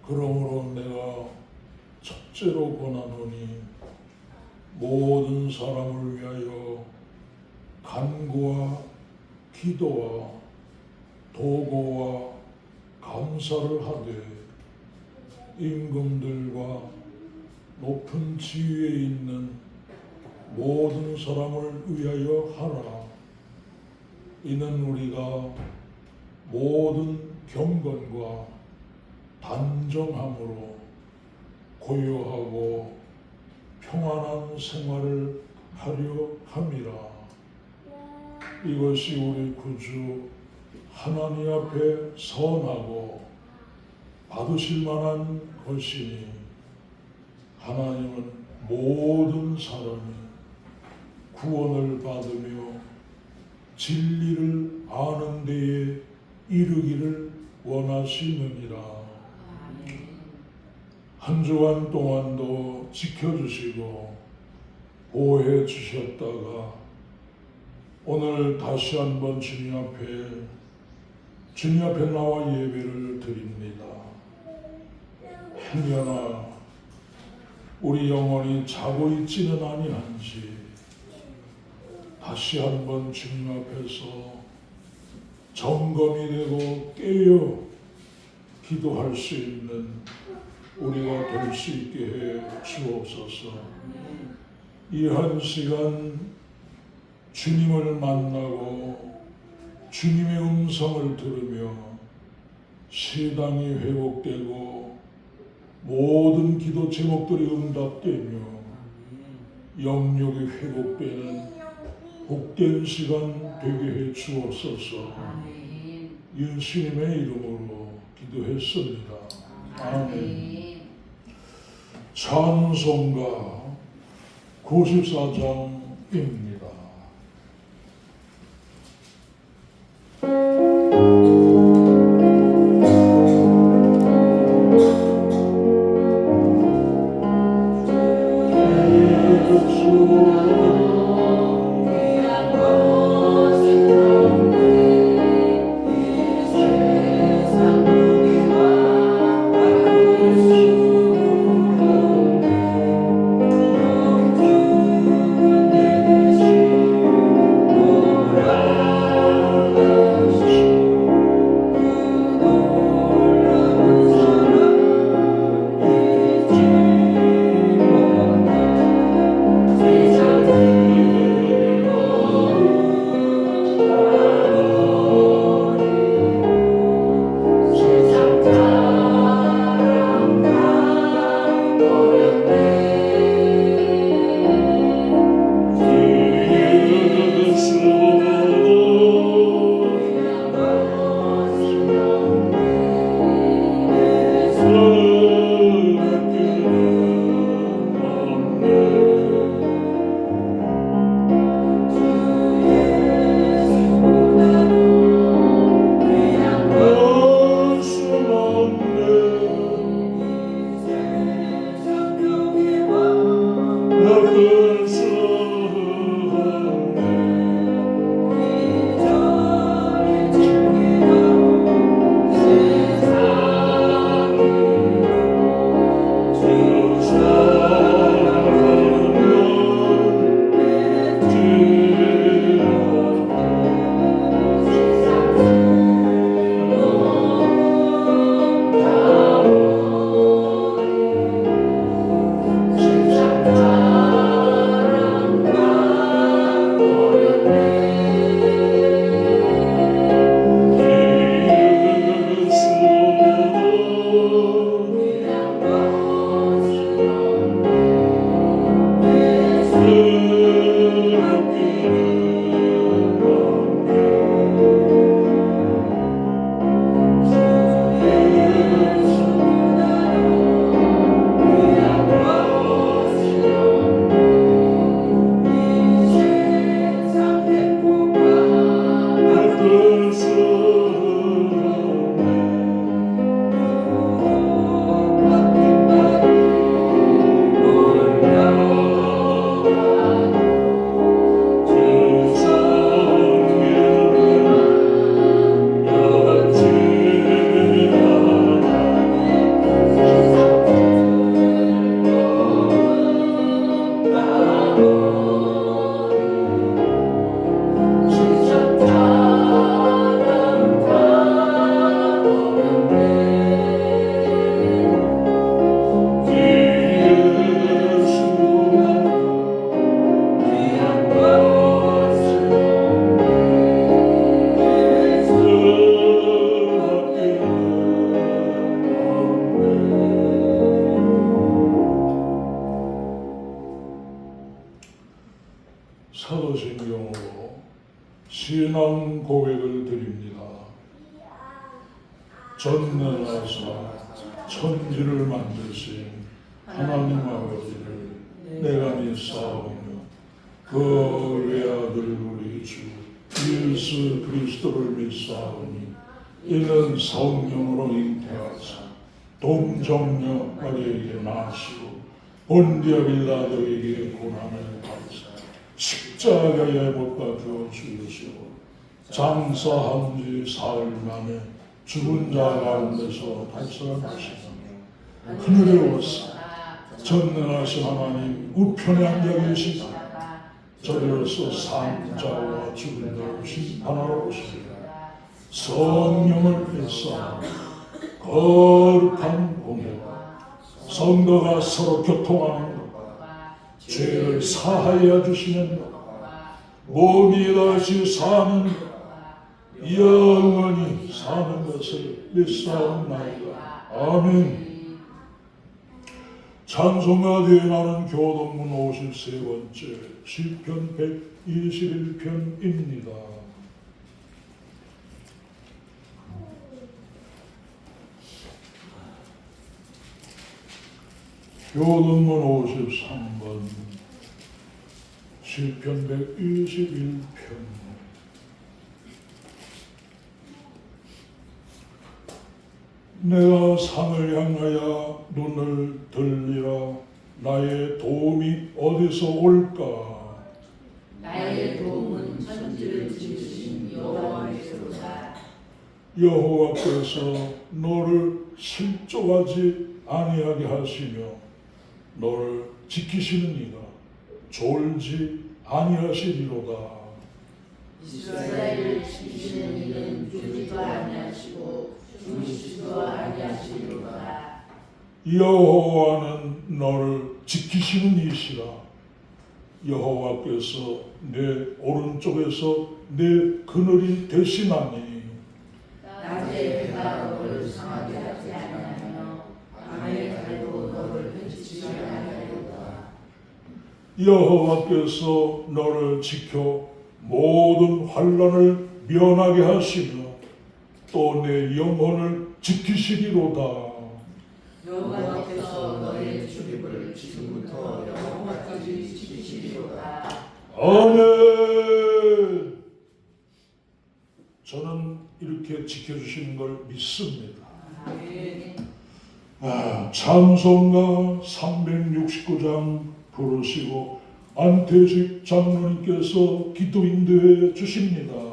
그러므로 내가 첫째로 권하노니 모든 사람을 위하여 간구와 기도와 도고와 감사를 하되 임금들과 높은 지위에 있는 모든 사람을 위하여 하라. 이는 우리가 모든 경건과 단정함으로 고요하고 평안한 생활을 하려 함이라. 이것이 우리 구주 하나님 앞에 선하고 받으실 만한 것이니 하나님은 모든 사람이 구원을 받으며 진리를 아는 데에 이르기를 원하시느니라. 한 주간 동안도 지켜주시고 보호해 주셨다가 오늘 다시 한번 주님 앞에 나와 예배를 드립니다. 행여나 우리 영혼이 자고 있지는 아니한지 다시 한번 주님 앞에서 점검이 되고 깨어 기도할 수 있는 우리가 될 수 있게 해 주옵소서. 이 한 시간 주님을 만나고 주님의 음성을 들으며 시당이 회복되고 모든 기도 제목들이 응답되며 영역이 회복되는 복된 시간 되게 해 주옵소서. 예수님의 이름으로 기도했습니다. 아멘. 찬송가 94장입니다. 전능하사 천지를 만드신 하나님 아버지를 내가 믿사오며 그 외아들 우리 주 예수 그리스도를 믿사오니 이는 성령으로 잉태하사 동정녀 마리아에게 나시고 본디아 빌라도에게 고난을 받으사 십자가에 못 박혀 죽으시고 장사한 지 사흘 만에 죽은 자 가운데서 발산하시며 하늘에 오사 전능하신 하나님 우편에 앉아 계시사 저리로서 산자와 죽은 자를 심판하러 오시리라. 성령을 뺏어 거룩한 공예와 성도가 서로 교통하는 것과 죄를 사하여 주시는 것과 몸이 다시 사는 것과 영원히 사는 것을 믿사옵나이다. 아멘. 찬송가 대행하는 교동문 53번째 시편 121편입니다. 교동문 53번 시편 121편. 내가 산을 향하여 눈을 들리라. 나의 도움이 어디서 올까? 나의 도움은 천지를 지으신 여호와께로다. 여호와께서 너를 실족하지 아니하게 하시며 너를 지키시느니라. 졸지 아니하시리로다. 이스라엘을 지키시는 이는 졸지도 아니하시고 주무시지도 아니하시리로다. 여호와는 너를 지키시는 이시라. 여호와께서 내 오른쪽에서 내 그늘이 되시나니 낮에 해가 너를 상하게 하지 아니하며 밤에 달도 너를 해치지 아니하리로다. 여호와께서 너를 지켜 모든 환난을 면하게 하시며 또 내 영혼을 지키시리로다. 여호와께서 너의 출입을 지금부터 영원까지 지키시리로다. 아멘. 저는 이렇게 지켜주시는 걸 믿습니다. 아멘. 찬송가 369장 부르시고 안태식 장로님께서 기도 인도해 주십니다.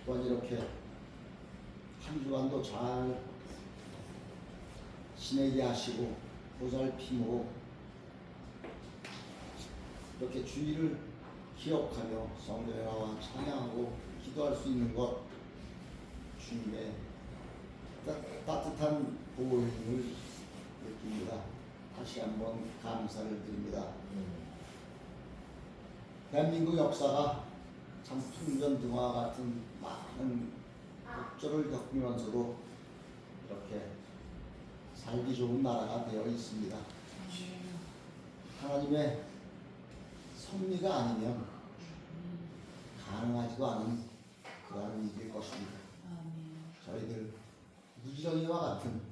또한 이렇게 한 주간도 잘 지내게 하시고 보살핌으로 이렇게 주의를 기억하며 성전에 나와 찬양하고 기도할 수 있는 것 주님의 따뜻한 보호힘을 느낍니다. 다시 한번 감사를 드립니다. 대한민국 역사가 참 풍전등화 같은 많은 곡절을 겪으면서도 이렇게 살기 좋은 나라가 되어 있습니다. 하나님의 섭리가 아니면 가능하지도 않은 그러한 일일 것입니다. 저희들 무지렁이와 같은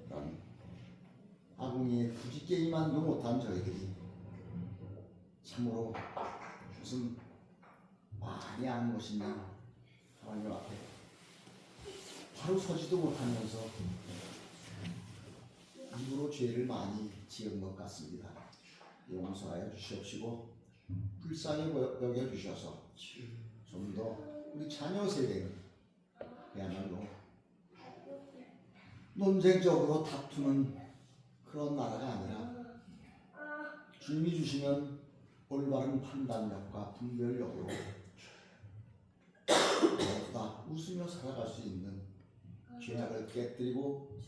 그런 아궁이에 부지게임만도 못한 저희들이 참으로 무슨 많이 아는 것이냐 하나님 앞에 바로 서지도 못하면서 입으로 죄를 많이 지은 것 같습니다. 용서하여 주시옵시고 불쌍히 여겨주셔서 좀 더 우리 자녀 세대는 그야말로 논쟁적으로 다투는 그런 나라가 아니라 주님이 주시면 올바른 판단력과 분별력으로 모두 다 웃으며 살아갈 수 있는 죄악을 깨뜨리고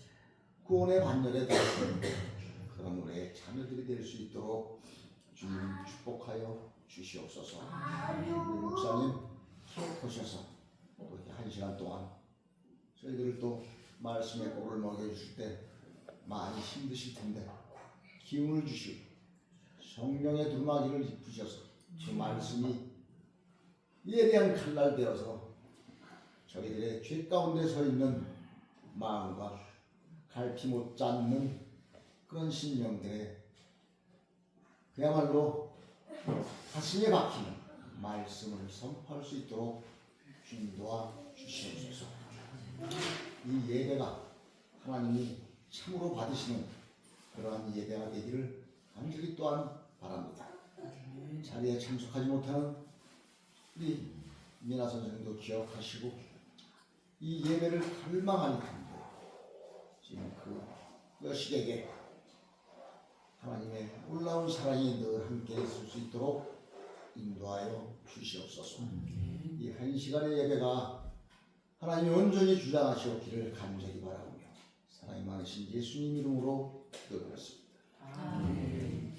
구원의 반열에 들어서는 그런 우리의 자녀들이 될 수 있도록 주님 축복하여 주시옵소서. 우리 목사님 기억하셔서 또 이렇게 1시간 동안 저희들을 또 말씀의 꼴을 먹여주실 때 많이 힘드실 텐데 기운을 주시고 성령의 두루마기를 입으셔서 그 말씀이 예리한 칼날 되어서 저희들의 죄 가운데 서 있는 마음과 갈피 못 잡는 그런 심령들의 그야말로 가슴에 박히는 말씀을 선포할 수 있도록 주님 도와 주시옵소서. 이 예배가 하나님이 참으로 받으시는 그러한 예배가 되기를 간절히 또한 바랍니다. 자리에 참석하지 못하는 우리 미나 선생님도 기억하시고 이 예배를 갈망하는 분들 지금 그 여식에게 하나님의 놀라운 사랑이 늘 함께 있을 수 있도록 인도하여 주시옵소서. 이 1시간의 예배가 하나님이 온전히 주장하시옵기를 간절히 바라오며 사랑이 많으신 예수님 이름으로 기도드렸습니다. 아멘.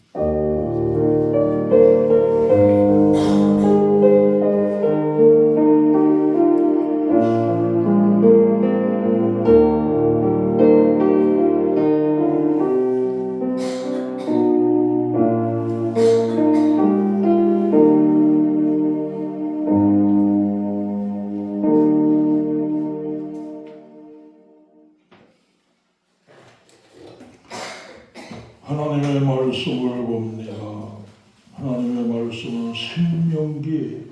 하나님의 말씀을 봅니다. 하나님의 말씀은 신명기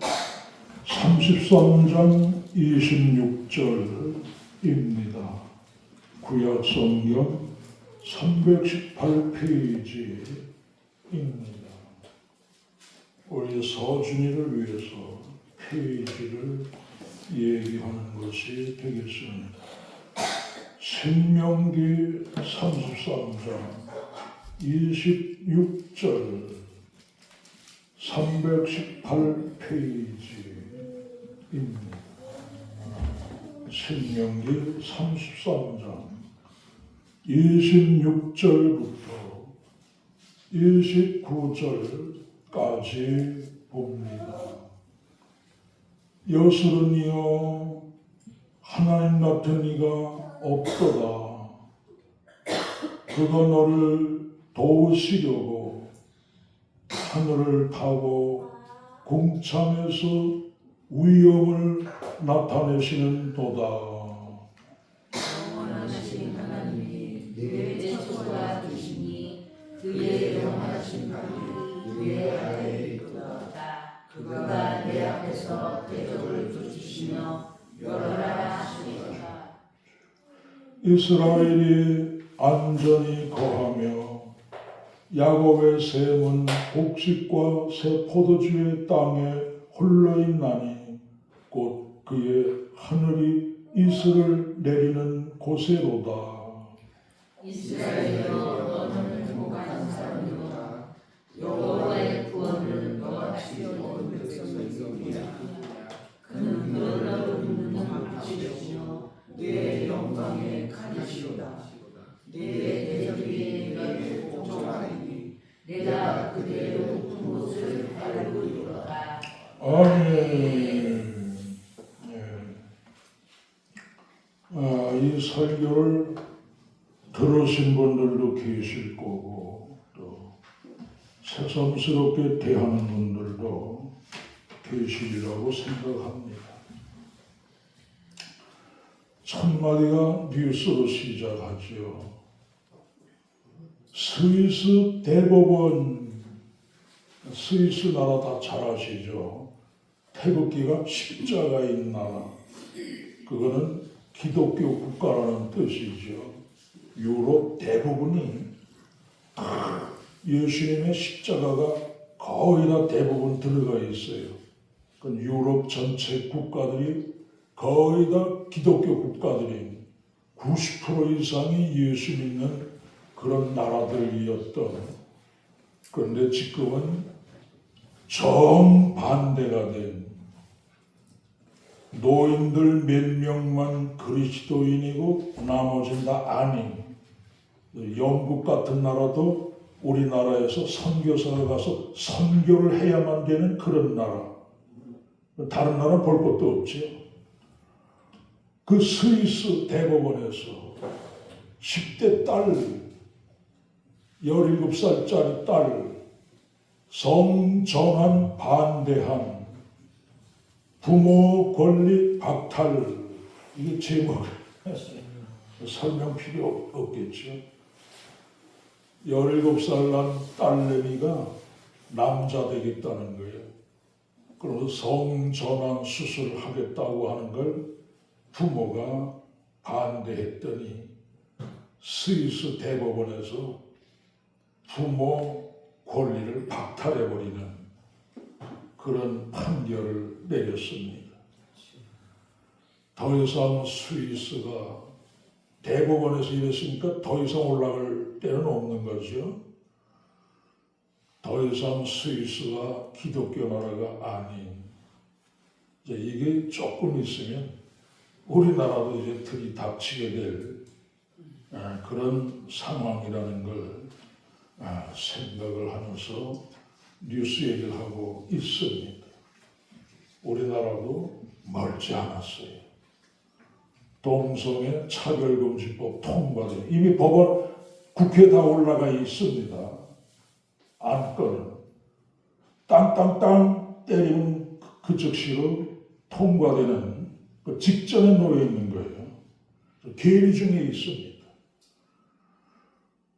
33장 26절입니다. 구약 성경 318페이지입니다. 우리 서준이를 위해서 페이지를 얘기하는 것이 되겠습니다. 신명기 33장 26절 318페이지입니다. 신명기 33장 26절부터 29절까지 봅니다. 여슬은이여 하나님 같은 이가 없도다. 그가 너를 도우시려고 하늘을 타고 궁창에서 위엄을 나타내시는 도다. 영원하신 하나님이 그의 대초가 되시니 그의 영원하신 법이 그의 아래에 있도다. 그가 내 앞에서 대적을 쫓으시며 멸하라 하시리로다. 이스라엘이 안전히 거하며 야곱의 샘은 곡식과 새 포도주의 땅에 홀로 있나니 곧 그의 하늘이 이슬을 내리는 곳에로다. 이스라엘여 너는 행복한 사람이로다. 여호와의 구원은 너가 지어온 백성이니라. 그는 너를 돕는 빛이시며 내 영광의 칼이시로다. 내 대적이 너를 공정하리니 내가 그들의 높은 곳을 밟으리로다. 아멘. 이 설교를 들으신 분들도 계실 거고 또 새삼스럽게 대하는 분들도 계시리라고 생각합니다. 첫 마디가 뉴스로 시작하죠. 스위스 대법원, 스위스 나라 다 잘 아시죠? 태극기가 십자가인 나라. 그거는 기독교 국가라는 뜻이죠. 유럽 대부분이 예수님의 십자가가 거의 다 대부분 들어가 있어요. 그 유럽 전체 국가들이 거의 다 기독교 국가들이 90% 이상이 예수 믿는 그런 나라들이었던. 그런데 지금은 정반대가 된 노인들 몇 명만 그리스도인이고 나머지는 다 아닌, 영국 같은 나라도 우리나라에서 선교사가 가서 선교를 해야만 되는 그런 나라. 다른 나라 볼 것도 없죠. 그 스위스 대법원에서 10대 딸, 17살짜리 딸 성전환 반대한 부모 권리 박탈, 이게 제목 설명 필요 없겠죠. 17살 난 딸내미가 남자 되겠다는 거예요. 그래서 성전환 수술을 하겠다고 하는 걸 부모가 반대했더니 스위스 대법원에서 부모 권리를 박탈해버리는 그런 판결을 내렸습니다. 더 이상 스위스가 대법원에서 이랬으니까 더 이상 올라갈 때는 없는 거죠. 더 이상 스위스가 기독교 나라가 아닌, 이제 이게 조금 있으면 우리나라도 이제 들이 닥치게 될 그런 상황이라는 걸 생각을 하면서 뉴스 얘기를 하고 있습니다. 우리나라도 멀지 않았어요. 동성애 차별금지법 통과돼 이미 법원 국회에 다 올라가 있습니다. 안건은 땅땅땅 때리면 그 즉시로 통과되는 그 직전에 놓여 있는 거예요. 계리 중에 있습니다.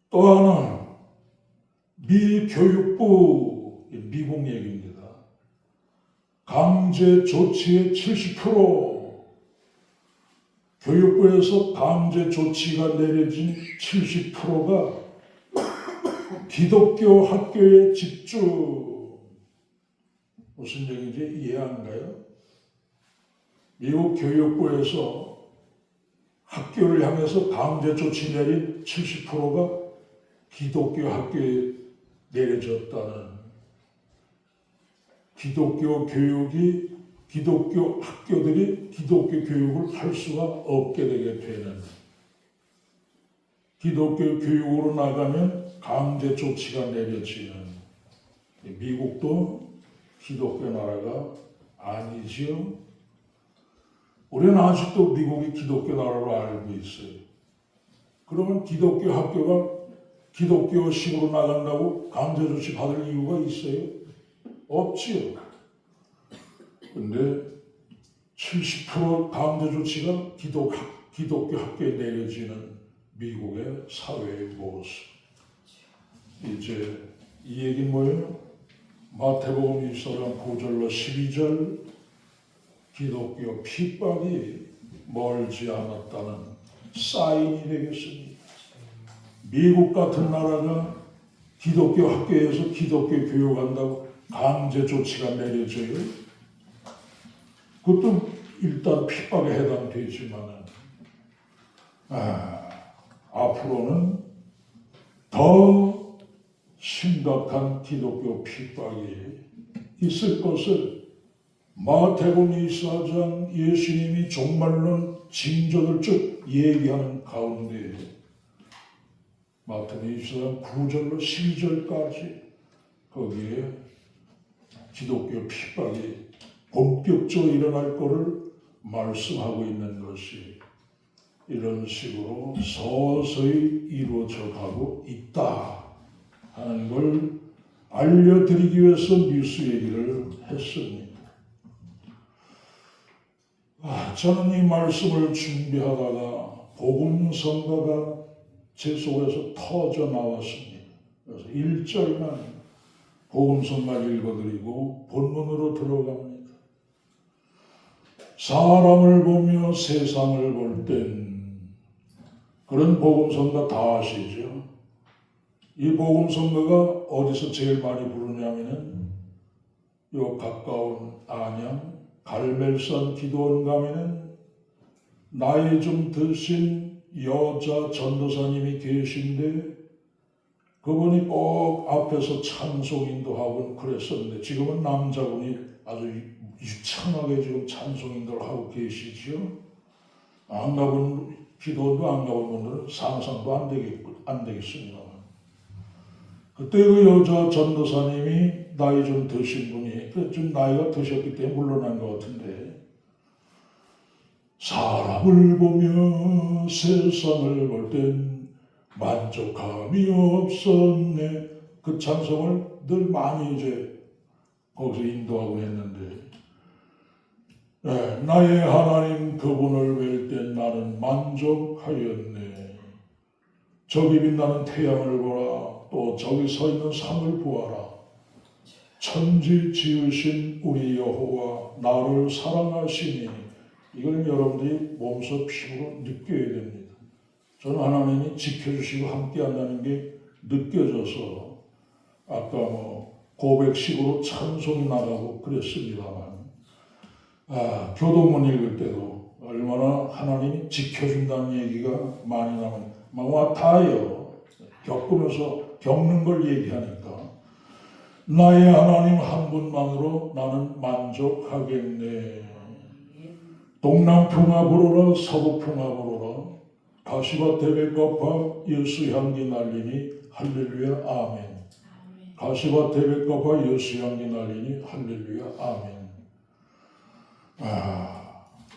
또 하나 미 교육부, 미국 얘기입니다. 강제 조치의 70%, 교육부에서 강제 조치가 내려진 70%가 기독교 학교에 집중. 무슨 얘기인지 이해 안 가요? 미국 교육부에서 학교를 향해서 강제 조치 내린 70%가 기독교 학교에 내려졌다는, 기독교 교육이, 기독교 학교들이 기독교 교육을 할 수가 없게 되게 되는, 기독교 교육으로 나가면 강제 조치가 내려지는, 미국도 기독교 나라가 아니지요. 우리는 아직도 미국이 기독교 나라로 알고 있어요. 그러면 기독교 학교가 기독교식으로 나간다고 강제 조치 받을 이유가 있어요? 없지요. 근데 70% 강제 조치가 기독교 학교에 내려지는 미국의 사회의 모습. 이제 이 얘기는 뭐예요? 마태복음 24장 9절로 12절, 기독교 핍박이 멀지 않았다는 사인이 되겠습니다. 미국 같은 나라가 기독교 학교에서 기독교 교육한다고 강제 조치가 내려져요. 그것도 일단 핍박에 해당되지만은 앞으로는 더 심각한 기독교 핍박이 있을 것을 마태복음 24장 예수님이 종말론 징조들 쭉 얘기하는 가운데 마태복음 24장 9절로 12절까지 거기에 기독교 핍박이 본격적으로 일어날 것을 말씀하고 있는 것이 이런 식으로 서서히 이루어져 가고 있다 하는 걸 알려드리기 위해서 뉴스 얘기를 했습니다. 저는 이 말씀을 준비하다가 복음성가가 제 속에서 터져 나왔습니다. 그래서 1절만 복음성가 읽어드리고 본문으로 들어갑니다. 사람을 보며 세상을 볼 땐 그런 복음성가 다 아시죠? 이 복음성가가 어디서 제일 많이 부르냐면은 요 가까운 안양 갈멜산 기도원 가면은 나이 좀 드신 여자 전도사님이 계신데 그분이 꼭 앞에서 찬송 인도하고 그랬었는데 지금은 남자분이 아주 유창하게 지금 찬송 인도를 하고 계시지요. 안 가본 기도원도 안 가본 분들은 상상도 안 되겠습니다만 그때 그 여자 전도사님이 나이 좀 드신 분이 좀 나이가 드셨기 때문에 물러난 것 같은데 사람을 보며 세상을 볼 땐 만족함이 없었네. 그 찬송을 늘 많이 이제 거기서 인도하고 했는데 나의 하나님 그분을 뵐 땐 나는 만족하였네. 저기 빛나는 태양을 보라. 또 저기 서 있는 산을 보아라. 천지 지으신 우리 여호와 나를 사랑하시니 이걸 여러분들이 몸소 피부로 느껴야 됩니다. 저는 하나님이 지켜주시고 함께한다는 게 느껴져서 아까 고백식으로 찬송이 나가고 그랬습니다만 교동문 읽을 때도 얼마나 하나님이 지켜준다는 얘기가 많이 나면 막 다요. 겪으면서 겪는 걸 얘기하니까 나의 하나님 한 분만으로 나는 만족하겠네. 동남풍아 불어라 서북풍아 불어라 가시밭 대백과파 예수 향기 날리니 할렐루야 아멘. 가시밭 대백과파 예수 향기 날리니 할렐루야 아멘.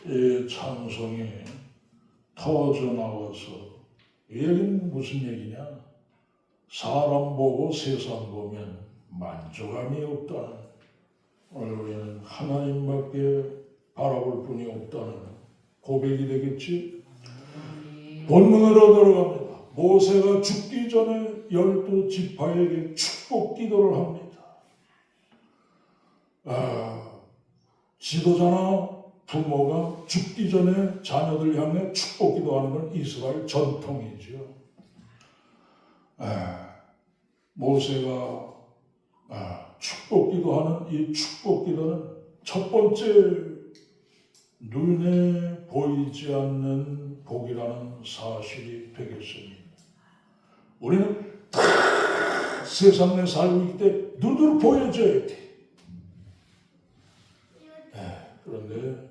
이 찬송이 터져 나와서 이 얘기는 무슨 얘기냐? 사람 보고 세상 보면 만족함이 없다는, 오늘 우리는 하나님밖에 바라볼 분이 없다는 고백이 되겠지? 본문으로 들어갑니다. 모세가 죽기 전에 12지파에게 축복 기도를 합니다. 지도자나 부모가 죽기 전에 자녀들 향해 축복 기도하는 건 이스라엘 전통이죠. 모세가 축복 기도하는 이 축복 기도는 첫 번째 눈에 보이지 않는 복이라는 사실이 되겠습니다. 우리는 다 세상 내 살고 있을 때 눈으로 보여줘야 돼. 그런데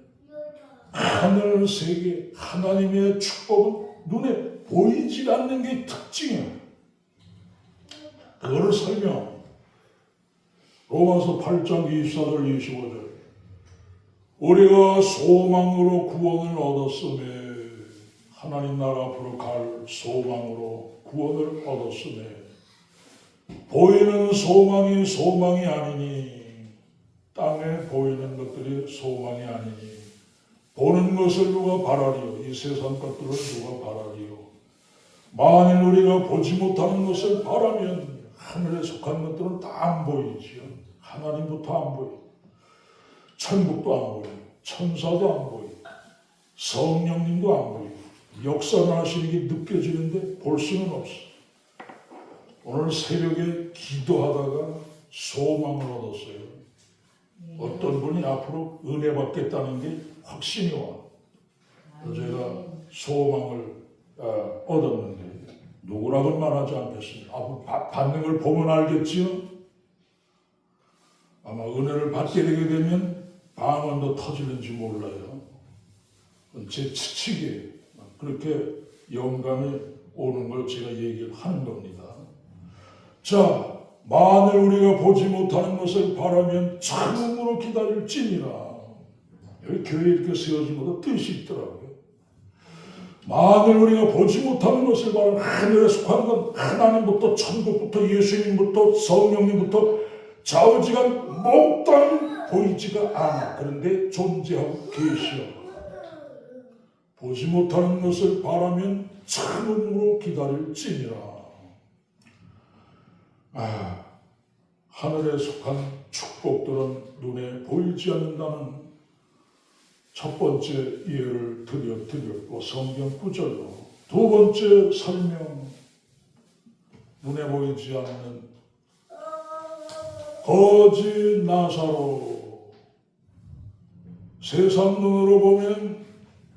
하늘 세계 하나님의 축복은 눈에 보이지 않는 게 특징이에요. 그거를 설명. 로마서 8장 24절 25절. 우리가 소망으로 구원을 얻었으며 하나님 나라 앞으로 갈 소망으로 구원을 얻었으며 보이는 소망이 소망이 아니니 땅에 보이는 것들이 소망이 아니니 보는 것을 누가 바라리요? 이 세상 것들을 누가 바라리요? 만일 우리가 보지 못하는 것을 바라면 하늘에 속한 것들은 다 안 보이지요. 하나님부터 안 보여요. 천국도 안 보여요. 천사도 안 보여요. 성령님도 안 보여요. 역사를 하시는 게 느껴지는데 볼 수는 없어. 오늘 새벽에 기도하다가 소망을 얻었어요. 어떤 분이 앞으로 은혜 받겠다는 게 확신이 와. 그래서 제가 소망을 얻었는데 누구라고는 말하지 않겠습니다. 받는 걸 보면 알겠지요. 아마 은혜를 받게 되게 되면 방언도 터지는지 몰라요. 제 치치기에 그렇게 영감이 오는 걸 제가 얘기를 하는 겁니다. 자, 만일 우리가 보지 못하는 것을 바라면 참음으로 기다릴지니라. 여기 교회 이렇게 세워진 것도 뜻이 있더라고요. 만일 우리가 보지 못하는 것을 바라면 하늘에 속한 건 하나님부터 천국부터 예수님부터 성령님부터 좌우지간 몽땅 보이지가 않아. 그런데 존재하고 계시오. 보지 못하는 것을 바라면 참음으로 기다릴지니라. 하늘에 속한 축복들은 눈에 보이지 않는다는 첫 번째 예를 드렸고 성경 구절로 두 번째 설명, 눈에 보이지 않는 거지 나사로. 세상 눈으로 보면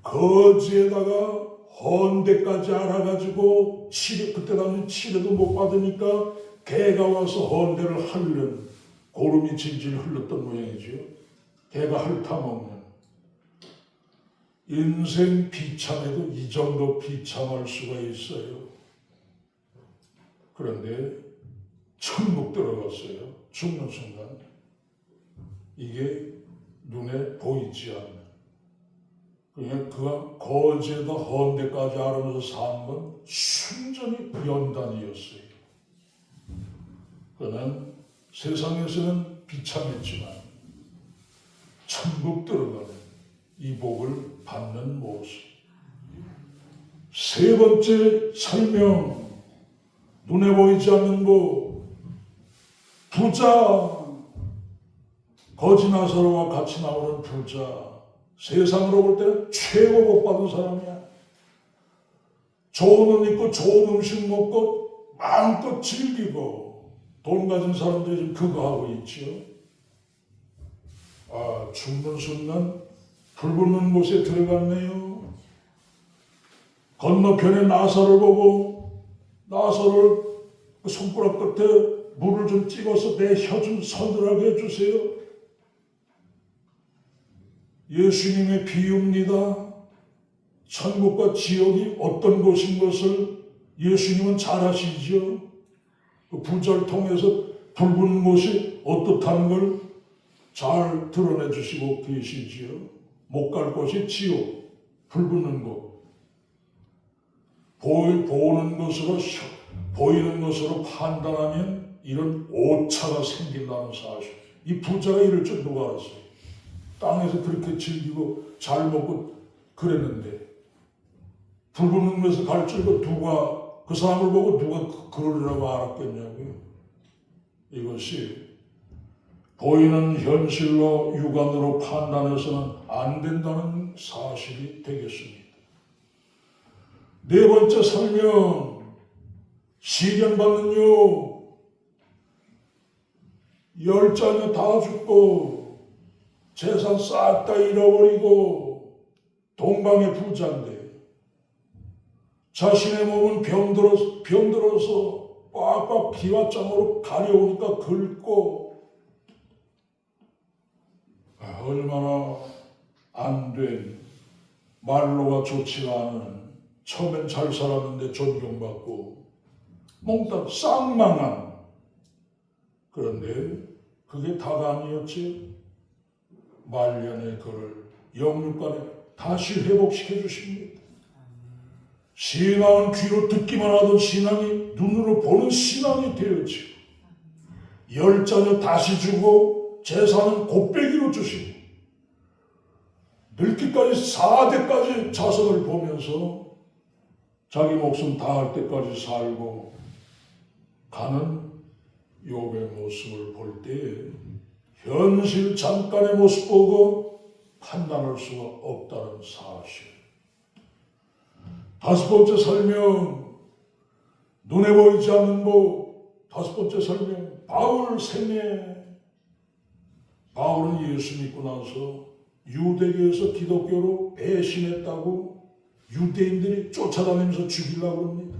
거지에다가 헌대까지 알아가지고 그때 당시 치료도 못 받으니까 개가 와서 헌대를 하려는 고름이 질질 흘렀던 모양이죠. 개가 핥아먹는. 인생 비참해도 이 정도 비참할 수가 있어요. 그런데 천국 들어갔어요. 죽는 순간. 이게 눈에 보이지 않는. 그냥 그가 거지에다 헌대까지 알으면서 산 건 순전히 연단이었어요. 그는 세상에서는 비참했지만 천국 들어가는 이 복을 받는 모습. 세 번째 설명, 눈에 보이지 않는 것, 부자, 거지 나사로와 같이 나오는 부자. 세상으로 볼 때는 최고 복 받은 사람이야. 좋은 옷 입고 좋은 음식 먹고 마음껏 즐기고 돈 가진 사람들이 지금 그거 하고 있지요. 죽는 순간 불 붙는 곳에 들어갔네요. 건너편에 나사를 보고 나사를 그 손가락 끝에 물을 좀 찍어서 내 혀 좀 서늘하게 해주세요. 예수님의 비유입니다. 천국과 지옥이 어떤 곳인 것을 예수님은 잘 아시죠. 그 부자를 통해서 불 붙는 곳이 어떻다는 걸 잘 드러내 주시고 계시지요. 못 갈 곳이 지옥, 불 붙는 곳. 보이는 것으로 판단하면 이런 오차가 생긴다는 사실. 이 부자가 이럴 줄 누가 알았어요. 땅에서 그렇게 즐기고 잘 먹고 그랬는데 불 붙는 곳에서 갈 줄 누가 그 사람을 보고 누가 그러려고 알았겠냐고요. 이것이 보이는 현실로 육안으로 판단해서는 안 된다는 사실이 되겠습니다. 네 번째 설명, 시련받는 요 10자녀 다 죽고 재산 싹 다 잃어버리고 동방의 부자인데 자신의 몸은 병들어서 꽉꽉 기와장으로 가려우니까 긁고 얼마나 안 된 말로가 좋지가 않은 처음엔 잘 살았는데 존경받고 몽땅 쌍망한. 그런데 그게 다가 아니었지. 말년의 그를 영육간에 다시 회복시켜 주십니다. 신앙은 귀로 듣기만 하던 신앙이 눈으로 보는 신앙이 되었지요. 10자녀 다시 주고 재산은 곱빼기로 주시고 늙기까지 4대까지 자손을 보면서 자기 목숨 다할 때까지 살고 가는 욥의 모습을 볼 때 현실 잠깐의 모습 보고 판단할 수가 없다는 사실. 다섯 번째 설명, 눈에 보이지 않는 복. 다섯 번째 설명, 바울 생애. 바울은 예수 믿고 나서 유대교에서 기독교로 배신했다고 유대인들이 쫓아다니면서 죽이려고 합니다.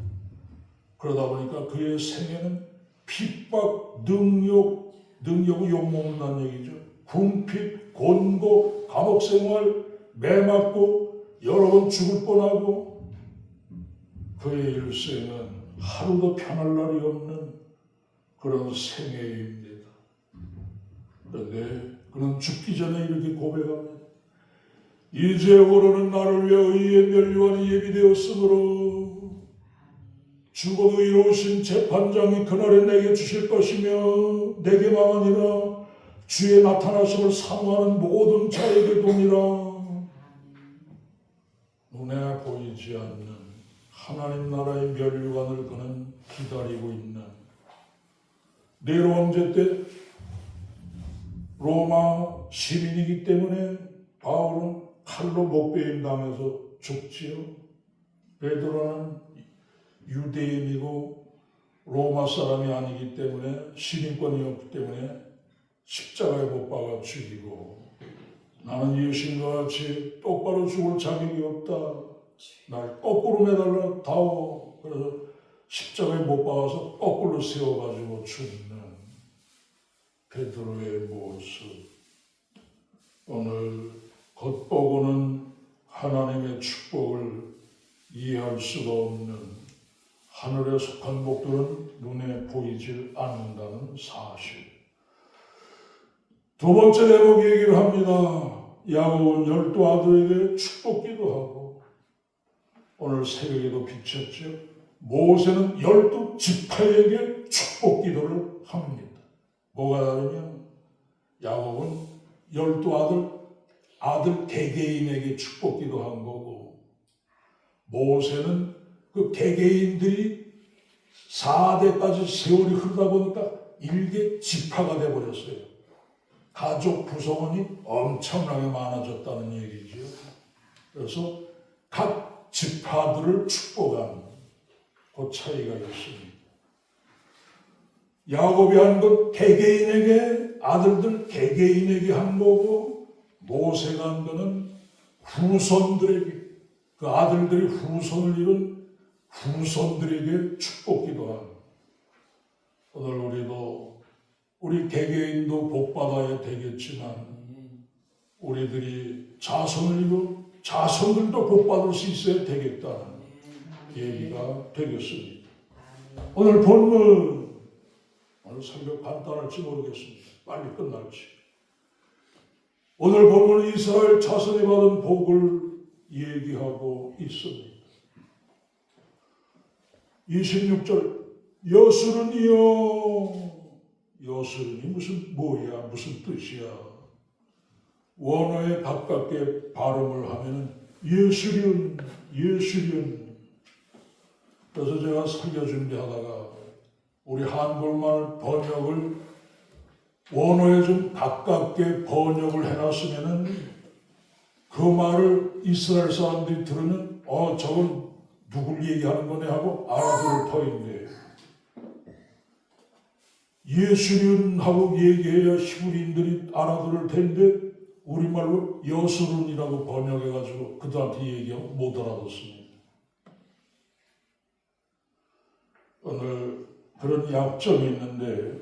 그러다 보니까 그의 생애는 핍박, 능욕을 욕먹는다는 얘기죠. 궁핍, 곤고, 감옥생활, 매맞고 여러 번 죽을 뻔하고 그의 일생은 하루도 편할 날이 없는 그런 생애입니다. 그런데 그는 죽기 전에 이렇게 고백합니다. 이제 오르는 나를 위해 의의 면류관이 예비되었으므로 죽어도 이로우신 재판장이 그날에 내게 주실 것이며 내게만 아니라 주의 나타나심을 사모하는 모든 자에게 도니라. 눈에 보이지 않는 하나님 나라의 면류관을 그는 기다리고 있는 네로 황제 때 로마 시민이기 때문에 바울은 칼로 목베임 당해서 죽지요. 베드로는 유대인이고 로마 사람이 아니기 때문에 시민권이었기 때문에 십자가에 못 박아 죽이고 나는 예수님과 같이 똑바로 죽을 자격이 없다. 날 거꾸로 매달라 다오. 그래서 십자가에 못 박아서 거꾸로 세워가지고 죽는 베드로의 모습. 오늘 겉보고는 하나님의 축복을 이해할 수가 없는 하늘에 속한 복들은 눈에 보이질 않는다는 사실. 두 번째 대목 얘기를 합니다. 야곱은 12 아들에게 축복 기도하고 오늘 새벽에도 비쳤죠. 모세는 12 지파에게 축복 기도를 합니다. 뭐가 다르냐? 야곱은 12 아들 개개인에게 축복 기도한 거고 모세는 그 개개인들이 4대까지 세월이 흐르다 보니까 일개 지파가 돼버렸어요. 가족 구성원이 엄청나게 많아졌다는 얘기죠. 그래서 각 지파들을 축복한 그 차이가 있습니다. 야곱이 한 건 개개인에게 아들들 개개인에게 한 거고 모세가 한 거는 후손들에게 그 아들들이 후손을 이룬 후손들에게 축복 기도한 오늘 우리도 우리 개개인도 복받아야 되겠지만 우리들이 자손을 이룬 자손들도 복받을 수 있어야 되겠다는 얘기가 되겠습니다. 오늘 본문 오늘 설교 간단할지 모르겠습니다. 빨리 끝날지. 오늘 본문은 이스라엘 자손이 받은 복을 얘기하고 있습니다. 26절 여수른이요. 여수른이 무슨 뜻이야? 원어에 가깝게 발음을 하면 예수륜. 그래서 제가 설교 준비하다가 우리 한국말 번역을 원어에 좀 가깝게 번역을 해놨으면은 그 말을 이스라엘 사람들이 들으면 저건 누굴 얘기하는 거네 하고 알아들을 터인데 예수륜하고 얘기해야 히브리인들이 알아들을 텐데 우리말로 여수륜이라고 번역해가지고 그들한테 얘기하면 못 알아듣습니다. 오늘 그런 약점이 있는데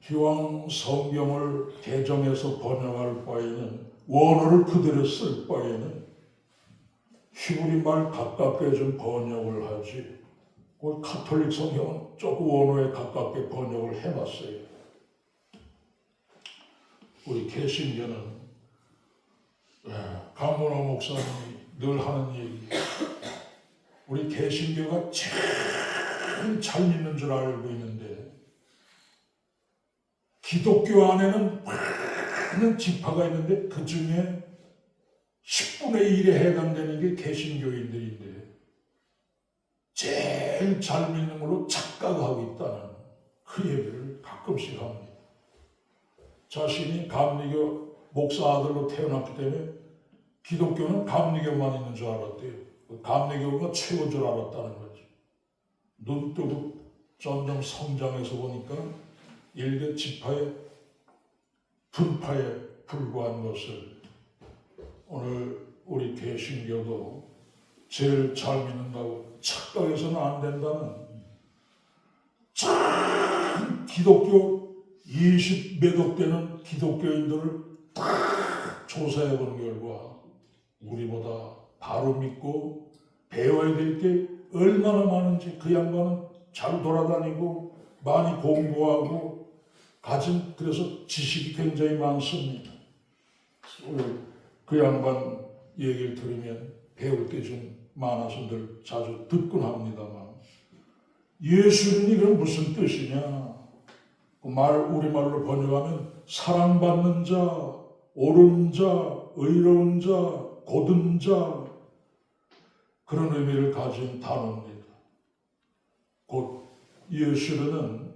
기왕 성경을 개정해서 번역할 바에는 원어를 그대로 쓸 바에는 히브리 말 가깝게 좀 번역을 하지. 우리 가톨릭 성경은 조금 원어에 가깝게 번역을 해놨어요. 우리 개신교는 강문호 목사님이 늘 하는 얘기. 우리 개신교가 제일 잘 믿는 줄 알고 있는데 기독교 안에는 많은 지파가 있는데 그 중에 10분의 1에 해당되는 게 개신교인들인데 제일 잘 믿는 걸로 착각하고 있다는 그 얘기를 가끔씩 합니다. 자신이 감리교 목사 아들로 태어났기 때문에 기독교는 감리교만 있는 줄 알았대요. 감리교가 최고인 줄 알았다는 거죠. 눈 뜨고 점점 성장해서 보니까 일개 지파의 분파에 불과한 것을 오늘 우리 개신교도 제일 잘 믿는다고 착각해서는 안 된다는 참 기독교 20몇억 되는 기독교인들을 딱 조사해 본 결과 우리보다 바로 믿고 배워야 될 게 얼마나 많은지, 그 양반은 잘 돌아다니고 많이 공부하고 가진, 그래서 지식이 굉장히 많습니다. 그 양반 얘기를 들으면 배울 게 좀 많아서 늘 자주 듣곤 합니다만, 예수는 이건 무슨 뜻이냐? 우리말로 번역하면 사랑받는 자, 옳은 자, 의로운 자, 곧은 자, 그런 의미를 가진 단어입니다. 곧 예수는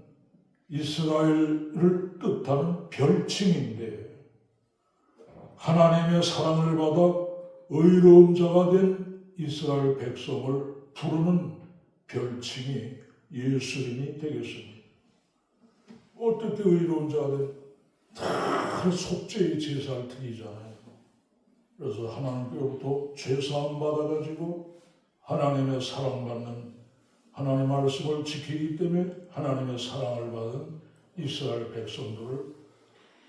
이스라엘을 뜻하는 별칭인데, 하나님의 사랑을 받아 의로운 자가 된 이스라엘 백성을 부르는 별칭이 예수님이 되겠습니다. 어떻게 의로운 자가 된? 다 속죄의 제사를 드리잖아요. 그래서 하나님께로부터 죄사함 받아가지고 하나님의 사랑받는, 하나님의 말씀을 지키기 때문에 하나님의 사랑을 받은 이스라엘 백성들을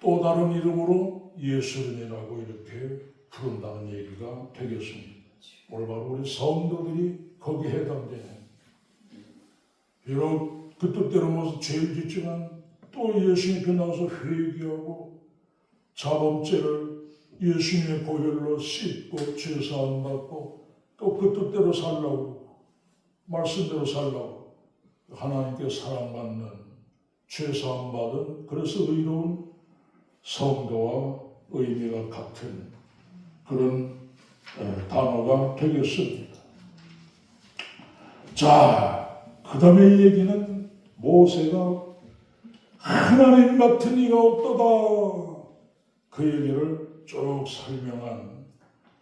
또 다른 이름으로 예수님이라고 이렇게 부른다는 얘기가 되겠습니다. 오늘 바로 우리 성도들이 거기에 해당되는, 비록 그 뜻대로 무슨 죄를 짓지만 또 예수님께 나와서 회개하고 자범죄를 예수님의 보혈로 씻고 죄사함 받고 또 그 뜻대로 살라고, 말씀대로 살라고, 하나님께 사랑받는, 죄사함 받은, 그래서 의로운 성도와 의미가 같은 그런 단어가 되겠습니다. 자, 그 다음에 이 얘기는 모세가 하나님 같은 이가 없도다, 그 얘기를 쭉 설명한,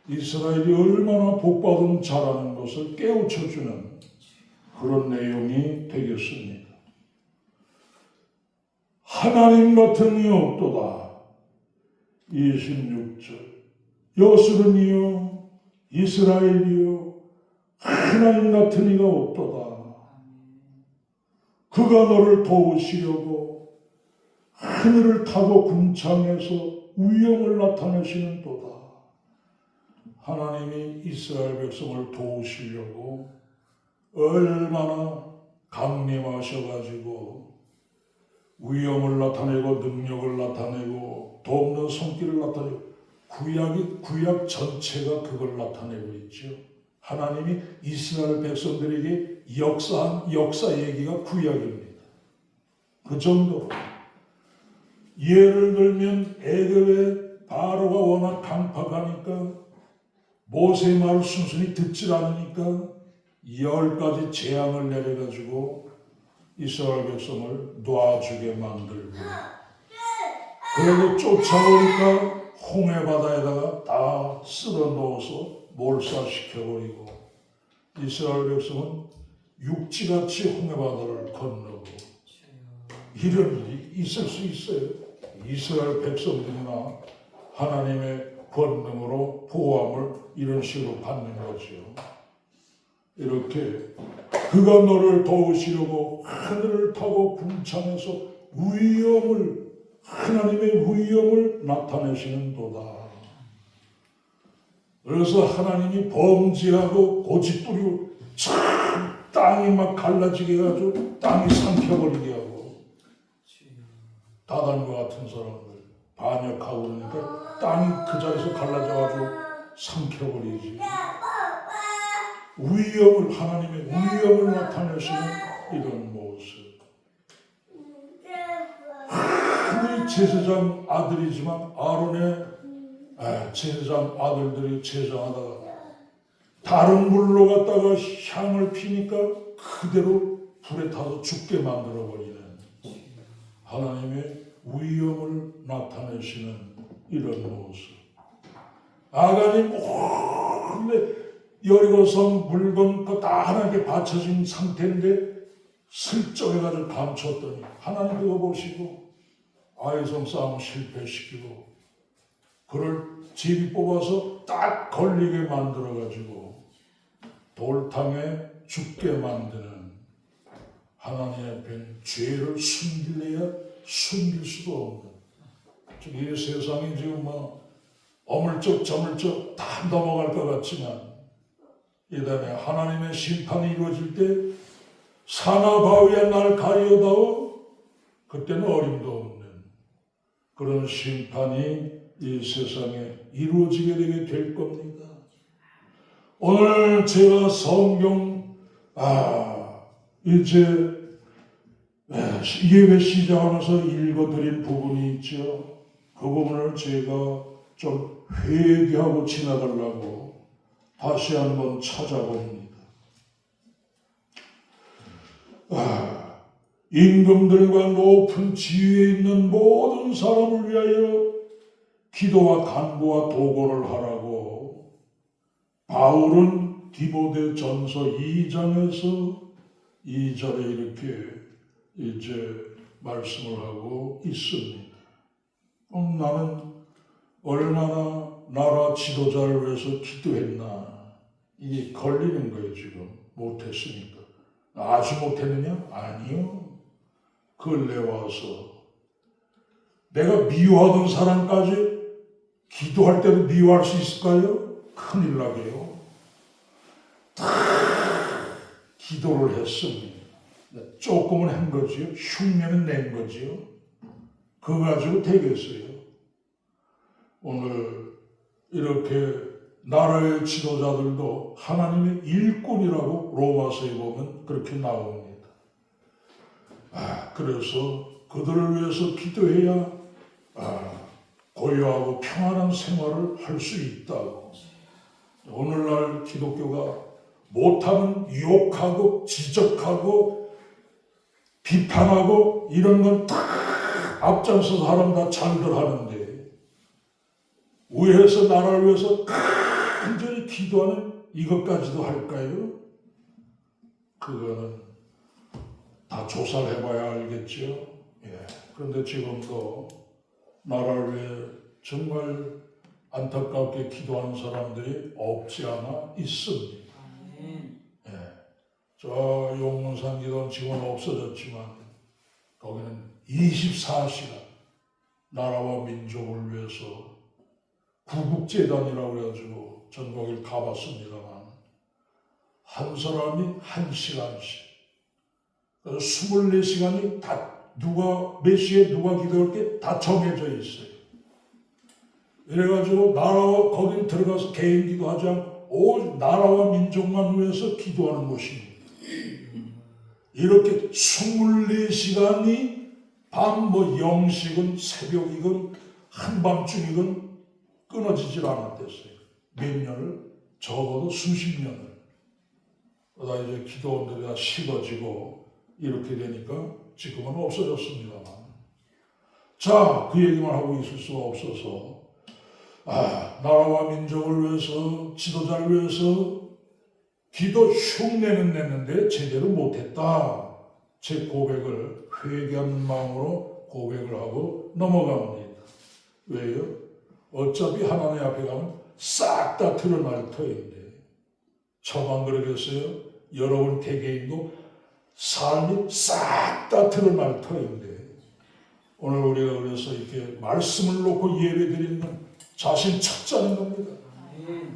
이스라엘이 얼마나 복받은 자라는 것을 깨우쳐주는 그런 내용이 되겠습니다. 하나님 같은 이 없도다. 26절. 여수른이여 이스라엘이여 하나님 같은 이가 없도다. 그가 너를 도우시려고 하늘을 타고 궁창에서 위엄을 나타내시는 도다. 하나님이 이스라엘 백성을 도우시려고 얼마나 강림하셔가지고 위엄을 나타내고 능력을 나타내고 돕는 손길을 나타내고, 구약 전체가 그걸 나타내고 있죠. 하나님이 이스라엘 백성들에게 역사한 역사 얘기가 구약입니다. 그 정도로. 예를 들면 애굽의 바로가 워낙 강팍하니까 모세의 말을 순순히 듣질 않으니까 10가지 재앙을 내려가지고 이스라엘 백성을 놔주게 만들고, 그리고 쫓아오니까 홍해 바다에다가 다 쓸어 넣어서 몰살시켜버리고, 이스라엘 백성은 육지같이 홍해 바다를 건너고, 이런 일이 있을 수 있어요. 이스라엘 백성들이나 하나님의 권능으로 보호함을 이런 식으로 받는 거죠. 이렇게 그가 너를 도우시려고 하늘을 타고 궁창에서 위엄을, 하나님의 위엄을 나타내시는 도다. 그래서 하나님이 범죄하고 고집부리고 참 땅이 막 갈라지게 해가지고 땅이 삼켜버리게 하고, 다단과 같은 사람들 반역하고 그러니까 땅이 그 자리에서 갈라져가지고 삼켜버리지. 위엄을, 하나님의 위엄을 나타내시는 이런 모습. 우리 제사장 아들이지만 아론의 제사장 아들들이 제사하다가 다른 물로 갖다가 향을 피니까 그대로 불에 타서 죽게 만들어버리는 하나님의 위엄을 나타내시는 이런 모습. 아간이 몰래 여리고성 물건 다 하나님께 바쳐진 상태인데 슬쩍 해가지고 감췄더니 하나님 그거 보시고 아이성 싸움 실패시키고 그를 제비 뽑아서 딱 걸리게 만들어가지고 돌탕에 죽게 만드는 하나님 앞에 죄를 숨길래야 숨길 수도 없는, 즉 이 세상이 지금 뭐 어물쩍 저물쩍 다 넘어갈 것 같지만 이 다음에 하나님의 심판이 이루어질 때 산하 바위에 날 가리어다오, 그때는 어림도 없는 그런 심판이 이 세상에 이루어지게 되게 될 겁니다. 오늘 제가 성경 이제 예배 시작하면서 읽어드린 부분이 있죠. 그 부분을 제가 좀 회개하고 지나가려고 다시 한번 찾아봅니다. 임금들과 높은 지위에 있는 모든 사람을 위하여 기도와 간구와 도고를 하라고 바울은 디모데 전서 2장에서 2절에 이렇게 이제 말씀을 하고 있습니다. 나는 얼마나 나라 지도자를 위해서 기도했나, 이게 걸리는 거예요. 지금 못했으니까. 아주 못했느냐? 아니요. 근래 와서 내가 미워하던 사람까지 기도할 때도 미워할 수 있을까요? 큰일 나게요. 다 기도를 했습니다. 조금은 한 거지요. 흉내는 낸 거지요. 그거 가지고 되겠어요. 오늘 이렇게 나라의 지도자들도 하나님의 일꾼이라고 로마서에 보면 그렇게 나옵니다. 그래서 그들을 위해서 기도해야 고요하고 평안한 생활을 할 수 있다고. 오늘날 기독교가 못하는 욕하고 지적하고 비판하고 이런 건 다 앞장서서 사람 다 잘들 하는데, 위에서 나라를 위해서 간절히 기도하는 이것까지도 할까요? 그거는 다 조사를 해봐야 알겠죠. 그런데 지금도 나라를 위해 정말 안타깝게 기도하는 사람들이 없지 않아 있습니다. 저 용문산 기도는 지금은 없어졌지만 거기는 24시간 나라와 민족을 위해서 구국재단이라고 해가지고 전 거길 가봤습니다만 한 사람이 1시간씩, 그래서 24시간이 다 누가 몇 시에 누가 기도할 게 다 정해져 있어요. 이래가지고 나라와 거기 들어가서 개인 기도하지 않고 온 나라와 민족만 위해서 기도하는 곳입니다. 이렇게 24시간이 밤 0시건 새벽이건 한밤중이건 끊어지질 않았댔어요. 몇 년을, 적어도 수십 년을. 그러다 이제 기도원들이 다 식어지고 이렇게 되니까 지금은 없어졌습니다만. 자, 그 얘기만 하고 있을 수가 없어서 나라와 민족을 위해서, 지도자를 위해서 기도 흉내는 냈는데 제대로 못했다. 제 고백을 회개한 마음으로 고백을 하고 넘어갑니다. 왜요? 어차피 하나님 앞에 가면 싹 다 드러날 터인데, 저만 그러겠어요? 여러분 개개인도 삶이 싹 다 드러날 터인데, 오늘 우리가 그래서 이렇게 말씀을 놓고 예배드리는 자신 찾자는 겁니다.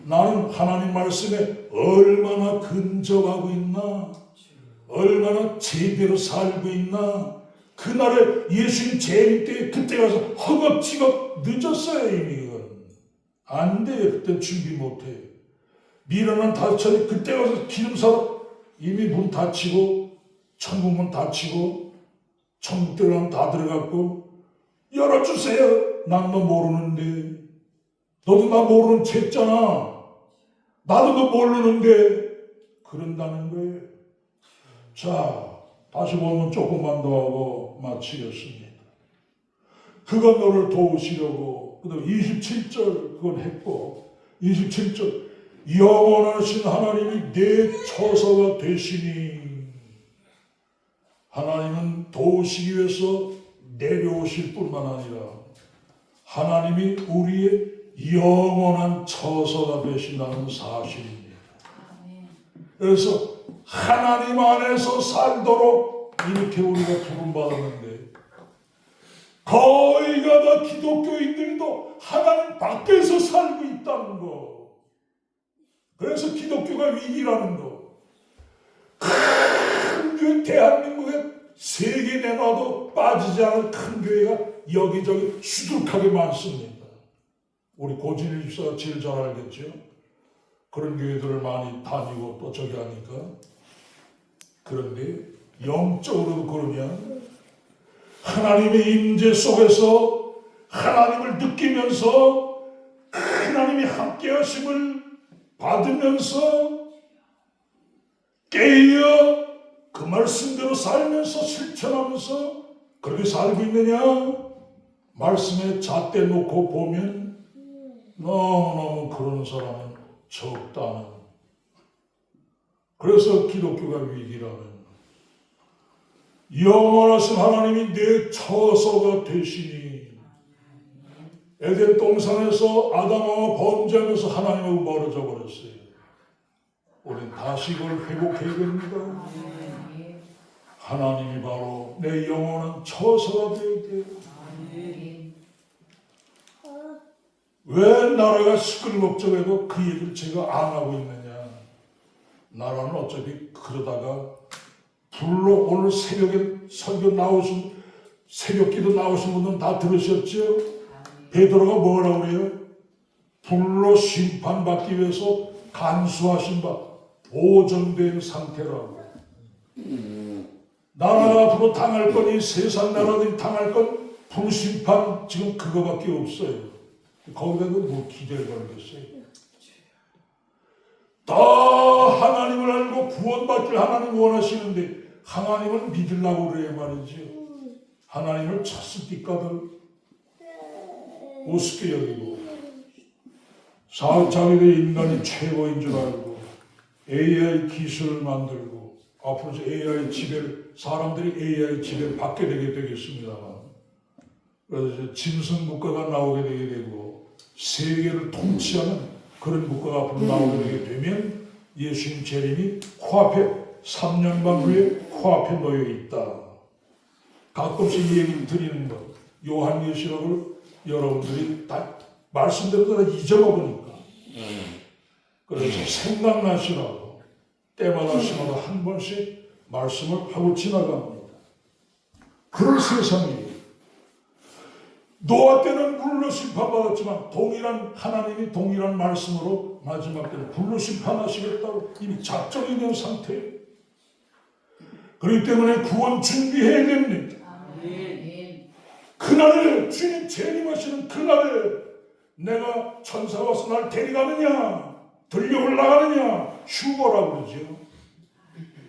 나는 하나님 말씀에 얼마나 근접하고 있나, 얼마나 제대로 살고 있나. 그날에 예수님 재림 때 그때 가서 허겁지겁 늦었어요. 이미 이건 안 돼요. 그때 준비 못해요. 미련한 다처럼 그때 가서 기름 사러 이미 문 닫히고 천국 문 닫히고 천국 들어가면 다 들어갔고, 열어주세요. 난 너 모르는데, 너도 나 모르는 죄잖아. 나도 너 모르는데, 그런다는 거예요. 자, 다시 보면 조금만 더 하고 마치겠습니다. 그가 너를 도우시려고, 그 다음에 27절 그건 했고, 27절 영원하신 하나님이 내 처소가 되시니, 하나님은 도우시기 위해서 내려오실 뿐만 아니라 하나님이 우리의 영원한 처소가 되신다는 사실입니다. 그래서 하나님 안에서 살도록 이렇게 우리가 부름받았는데 거의가 다 기독교인들도 하나님 밖에서 살고 있다는 거. 그래서 기독교가 위기라는 거. 큰 교회, 대한민국에 세계 내놔도 빠지지 않은 큰 교회가 여기저기 수두룩하게 많습니다. 우리 고진일 집사가 제일 잘 알겠죠. 그런 교회들을 많이 다니고 또 저기 하니까. 그런데 영적으로도 그러면 하나님의 임재 속에서 하나님을 느끼면서 하나님이 함께 하심을 받으면서 깨어 그 말씀대로 살면서 실천하면서 그렇게 살고 있느냐? 말씀에 잣대 놓고 보면 너무너무 그런 사람은 적다는. 그래서 기독교가 위기라는. 영원하신 하나님이 내 처소가 되시니 에덴 동산에서 아담하고 범죄하면서 하나님하고 멀어져 버렸어요. 우린 다시 그걸 회복해야 됩니다. 하나님이 바로 내 영원한 처소가 되어야 돼요. 왜 나라가 시끌벅적해도 그 얘기를 제가 안 하고 있느냐. 나라는 어차피 그러다가 불로 오늘 새벽에 설교 나오신 새벽기도 나오신 분들은 다 들으셨죠? 베드로가 뭐라고 그래요? 불로 심판받기 위해서 간수하신 바 보존된 상태라고. 나라가 앞으로 당할 건, 이 세상 나라들이 당할 건 불심판 지금 그거밖에 없어요. 거기다가 뭐 기대를 걸겠어요. 다 하나님을 알고 구원받길 하나님 원하시는데 하나님을 믿으려고 그래야 말이죠. 하나님을 찼을띠까들 우습게 여기고 자기들 인간이 최고인 줄 알고 AI 기술을 만들고 앞으로 AI 지배를 사람들이 AI 지배를 받게 되겠습니다만 그래서 짐승 국가가 나오게 되게 되고 세계를 통치하는 그런 국가가 앞으로 나오게 되게 되면 예수님 재림이 코앞에 3년 반 후에 코앞에 놓여 있다. 가끔씩 이 얘기를 드리는 것. 요한계시록을 여러분들이 다 말씀대로 다 잊어먹으니까. 그래서 생각나시라고 때마다 시마다 한 번씩 말씀을 하고 지나갑니다. 그런 세상이에요. 노아 때는 불로 심판받았지만 하나님이 동일한 말씀으로 마지막 때는 불로 심판하시겠다고 이미 작정이 된 상태예요. 그렇기 때문에 구원 준비해야 됩니다. 그날에 주님 재림하시는 그날에 내가 천사가 와서 날 데려가느냐 들려 올라가느냐 휴거라고 그러죠.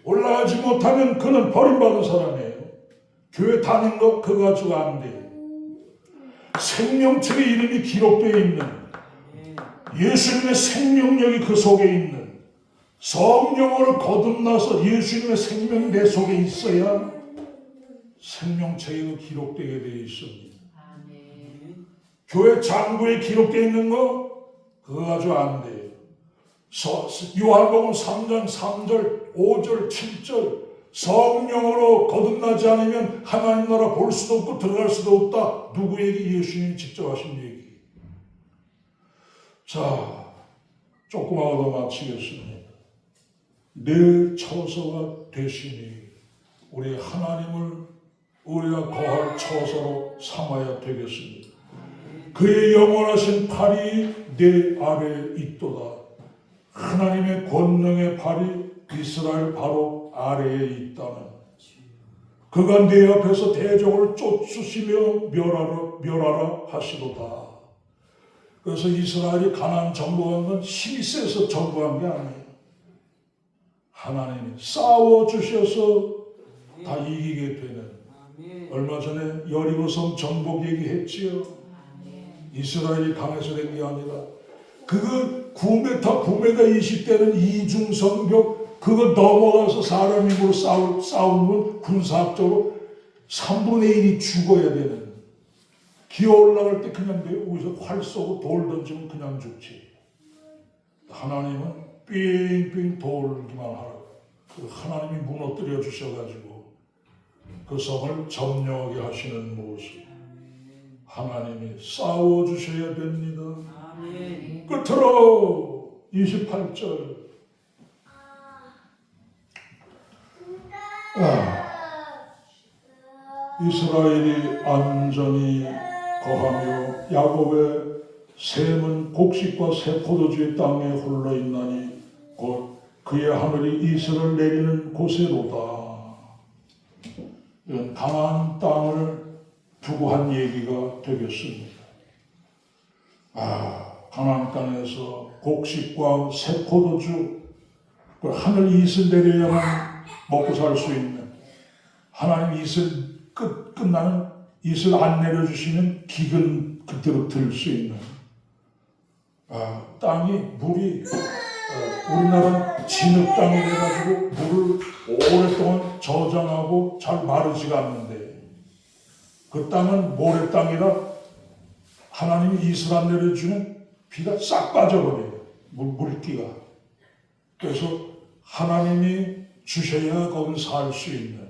올라가지 못하면 그는 버림받은 사람이에요. 교회 다닌 거 그거 가지고 안 돼요. 생명책의 이름이 기록되어 있는 예수님의 생명력이 그 속에 있는 성령으로 거듭나서 예수님의 생명이 내 속에 있어야 생명책에 기록되게 되어 있습니다. 교회 장부에 기록되어 있는 거 그거 가지고 안 돼요. 요한복음 3장 3절 5절 7절 성령으로 거듭나지 않으면 하나님 나라 볼 수도 없고 들어갈 수도 없다. 누구 얘기? 예수님이 직접 하신 얘기. 자, 조금 하고 더 마치겠습니다. 내 처소가 되시니 우리 하나님을 우리가 거할 처소로 삼아야 되겠습니다. 그의 영원하신 팔이 내 아래에 있도다. 하나님의 권능의 팔이 이스라엘 바로 아래에 있다는 그가 내 앞에서 대적을 쫓으시며 멸하라 하시도다. 그래서 이스라엘이 가나안 정복한 건 힘이 세서 정복한 게 아니에요. 하나님이 싸워주셔서 다 이기게 되는. 얼마 전에 여리고성 정복 얘기했지요. 이스라엘이 강해서 된 게 아니라 그거 9m 20대는 이중성벽 그거 넘어가서 사람 힘으로 싸우면 군사학적으로 3분의 1이 죽어야 되는 기어 올라갈 때 그냥 돼요. 거기서 활 쏘고 돌 던지면 그냥 죽지. 하나님은 삥삥 돌기만 하라고. 그 하나님이 무너뜨려 주셔가지고 그 성을 점령하게 하시는 모습. 하나님이 싸워주셔야 됩니다. 아멘. 끝으로 28절. 이스라엘이 안전히 거하며 야곱의 샘은 곡식과 새 포도주의 땅에 홀러 있나니 곧 그의 하늘이 이슬을 내리는 곳에로다. 이건 가나안 땅을 두고 한 얘기가 되겠습니다. 가나안 땅에서 곡식과 새 포도주, 하늘 이슬 내려야만 먹고 살 수 있는, 하나님 이슬 끝나는 이슬 안 내려주시면 기근 그대로 들 수 있는 땅이 물이 우리나라 진흙 땅이 돼가지고 물을 오랫동안 저장하고 잘 마르지가 않는데 그 땅은 모래 땅이라 하나님이 이슬 안 내려주면 비가 싹 빠져버려요. 물기가. 그래서 하나님이 주셔야 거기 살 수 있는,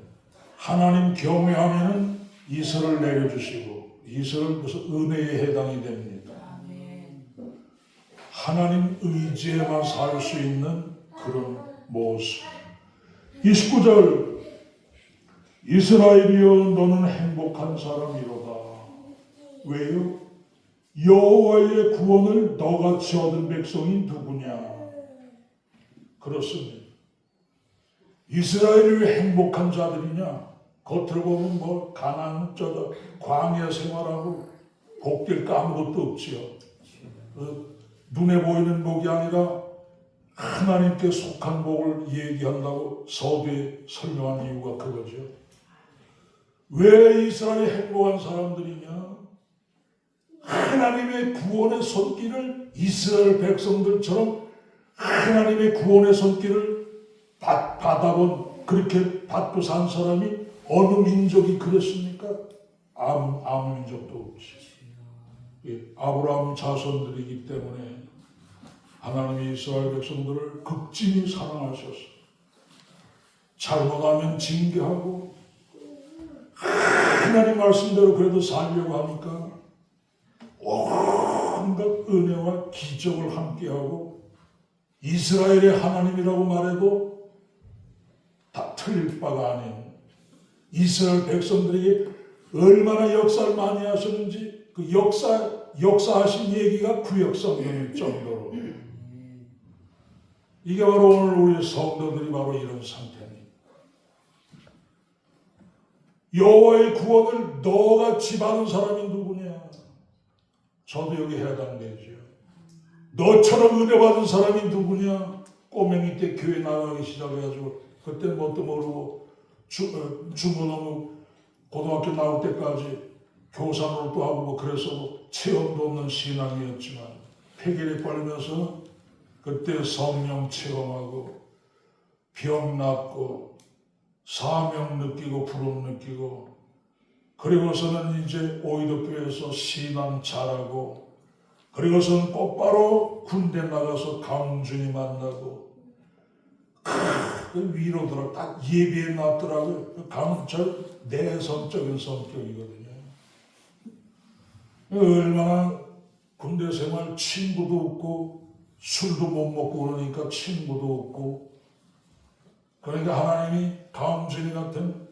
하나님 경외하면은 이슬을 내려주시고, 이슬은 무슨 은혜에 해당이 됩니다. 하나님 의지에만 살 수 있는 그런 모습. 29절. 이스라엘이여 너는 행복한 사람이로다. 왜요? 여호와의 구원을 너같이 얻은 백성이 누구냐? 그렇습니다. 이스라엘이 왜 행복한 자들이냐? 겉으로 보면 뭐 가난 광야 생활하고 복될 거 아무것도 없지요. 눈에 보이는 복이 아니라 하나님께 속한 복을 얘기한다고 서두에 설명한 이유가 그거죠. 왜 이스라엘이 행복한 사람들이냐? 하나님의 구원의 손길을 이스라엘 백성들처럼 하나님의 구원의 손길을 받아본, 그렇게 받고 산 사람이 어느 민족이 그랬습니까? 아무 민족도 없지. 아브라함 자손들이기 때문에 하나님이 이스라엘 백성들을 극진히 사랑하셨어. 잘못하면 징계하고 하나님 말씀대로 그래도 살려고 하니까 온갖 은혜와 기적을 함께하고 이스라엘의 하나님이라고 말해도 다 틀릴 바가 아닌 이스라엘 백성들에게 얼마나 역사를 많이 하셨는지 그 역사하신 얘기가 구약성경일 정도로 이게 바로 오늘 우리 성도들이 바로 이런 상태입니다. 여호와의 구원을 너같이 받은 사람이 누구냐? 저도 여기 해당되죠. 너처럼 은혜 받은 사람이 누구냐? 꼬맹이 때 교회 나가기 시작해가지고 그때 뭣도 모르고 중고등부 고등학교 나올 때까지 교사로 또 하고 뭐 그래서 뭐 체험도 없는 신앙이었지만 폐결에 걸면서 그때 성령 체험하고 병 낫고 사명 느끼고 부름 느끼고 그리고서는 이제 오이도교에서 신앙 잘하고 그리고서는 곧바로 군대 나가서 강준이 만나고 그 위로더라고. 딱 예비에 놨더라고요. 그 저 내성적인 성격이거든요. 얼마나 군대 생활 친구도 없고 술도 못 먹고 그러니까 친구도 없고 그러니까 하나님이 강준이 같은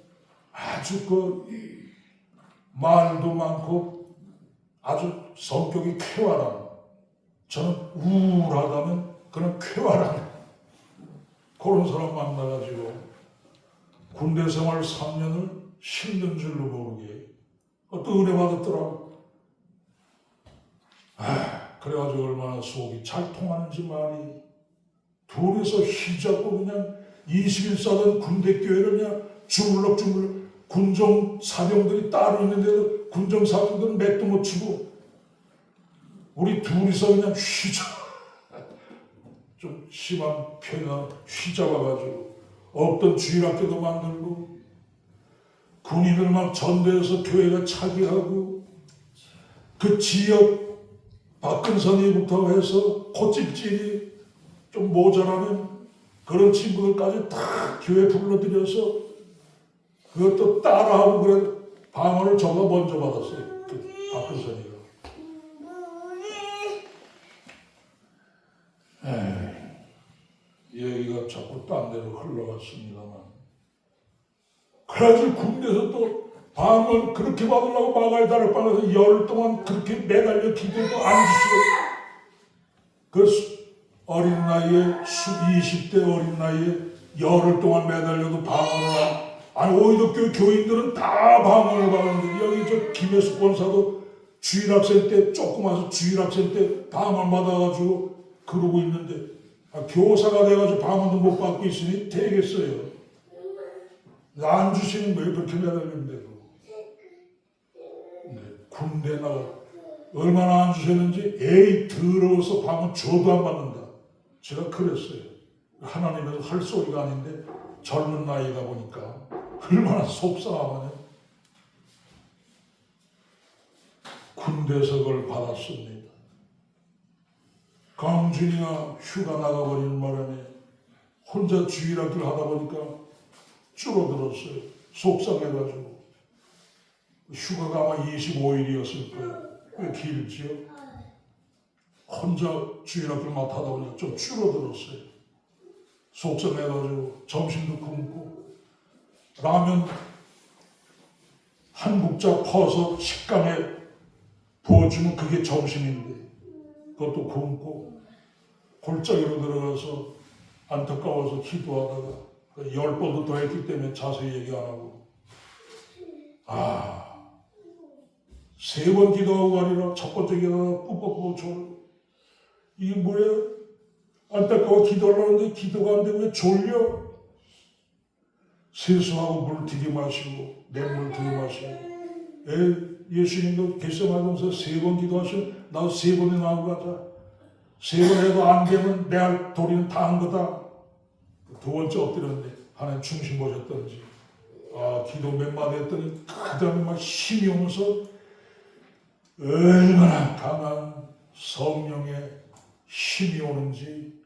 아주 그 말도 많고 아주 성격이 쾌활한, 저는 우울하다면 그런 쾌활한 그런 사람 만나가지고 군대 생활 3년을 힘든 줄로 모르게 또 은혜 받았더라고. 그래가지고 얼마나 속이 잘 통하는지 말이. 둘이서 휘잡고 그냥 21사단 군대교회를 그냥 주물럭주물럭 군정 사병들이 따로 있는데도 군정 사병들은 맥도 못 치고 우리 둘이서 그냥 좀 심한 편이나 휘잡아가지고 없던 주일학교도 만들고 군인을 막 전도해서 교회가 차기하고 그 지역 박근선이부터 해서 콧집질이 좀 모자라는 그런 친구들까지 다 교회 불러들여서 그것도 따라하고 그래 방언을 저가 먼저 받았어요. 그 박근선이가. 얘기가 자꾸 딴 데로 흘러갔습니다만. 그래가지고 군대에서 또 방언 그렇게 받으려고 마가의 달을 빨아서 열흘 동안 그렇게 매달려 기도도 안 주시고 그 어린 나이에 20대 어린 나이에 열흘 동안 매달려도 방언을 아니 오히려 교인들은 다 방언을 받았는데 여기 저 김혜숙 권사도 주일학생 때 조그마서 주일학생 때 방언 받아가지고 그러고 있는데 교사가 돼가지고 방언도 못 받고 있으니 되겠어요. 안 주시는 거예요. 그렇게 매달리는데도. 군대 나가 얼마나 안 주셨는지 에이 더러워서 방언 줘도 안 받는다. 제가 그랬어요. 하나님에서 할 소리가 아닌데 젊은 나이다 보니까 얼마나 속상하냐. 군대에서 그걸 받았습니다. 강준이가 휴가 나가버리는 바람에 혼자 주일학교를 하다 보니까 줄어들었어요. 속상해가지고. 휴가가 아마 25일이었을 거예요. 꽤 길지요? 혼자 주일학교를 맡아다 보니까 좀 줄어들었어요. 속상해가지고 점심도 굶고 라면 한 국자 퍼서 식감에 부어주면 그게 점심인데 그것도 굶고 골짜기로 들어가서 안타까워서 기도하다가 10번도 더 했기 때문에 자세히 얘기 안 하고 3번 기도하고 가니라. 첫 번째 기도하다가 꾸벅꾸벅 졸고 이게 뭐야? 안타까워 기도하려는데 기도가 안 되고 왜 졸려? 세수하고 물 되게 마시고 냉물 되게 마시고 예수님도 겟세마네에서 3번 기도하시면 나도 3번에 나오고 가자. 3번 해도 안 되면 내 할 도리는 다 한 거다. 두 번째 엎드렸는데 하나님 중심 보셨던지 기도 몇 마디 했더니 그 다음에 막 힘이 오면서 얼마나 강한 성령의 힘이 오는지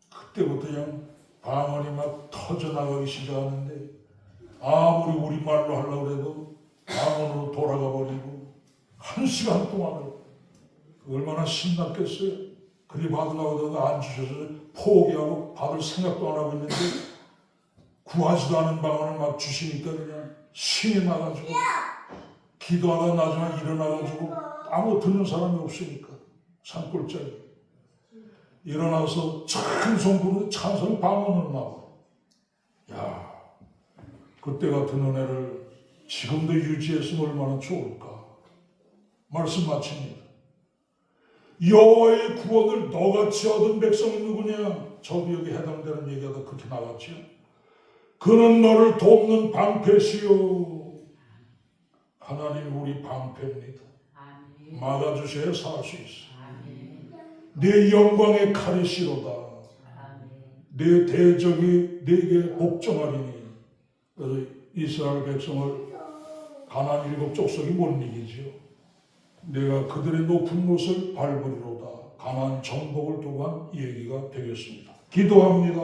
그때부터 그냥 방언이 막 터져나가기 시작하는데 아무리 우리말로 하려고 해도 방언으로 돌아가 버리고 1시간 동안을 얼마나 신났겠어요. 그리 받으려고 해도 안 주셔서 포기하고 받을 생각도 안 하고 있는데 구하지도 않은 방언을 막 주시니까 그냥 신이 나가지고 기도하다 나중에 일어나가지고 아무 듣는 사람이 없으니까 산골짜기 일어나서 찬송 부르는 찬송이 방언으로 나와. 그때 같은 은혜를 지금도 유지했으면 얼마나 좋을까. 말씀 마칩니다. 여호와의 구원을 너같이 얻은 백성은 누구냐? 저도 여기 해당되는 얘기하다 그렇게 나왔죠. 그는 너를 돕는 방패시요. 하나님 우리 방패입니다. 막아주셔야 살 수 있어. 내 영광의 칼이시로다. 내 대적이 내게 복종하리니. 그래서 이스라엘 백성을 가나안 7 족속이 못 이기지요. 내가 그들의 높은 곳을 밟으리로다. 가나안 정복을 두고 한 얘기가 되겠습니다. 기도합니다.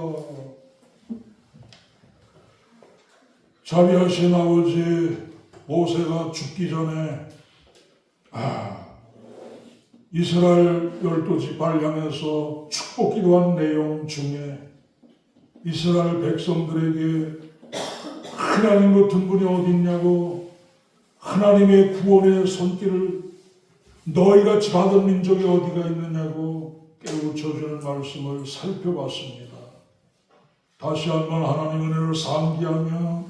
자비하신 아버지, 모세가 죽기 전에 이스라엘 12지파를 향해서 축복 기도한 내용 중에 이스라엘 백성들에게 하나님 같은 분이 어디 있냐고, 하나님의 구원의 손길을 너희같이 받은 민족이 어디가 있느냐고 깨우쳐주는 말씀을 살펴봤습니다. 다시 한번 하나님 은혜를 상기하며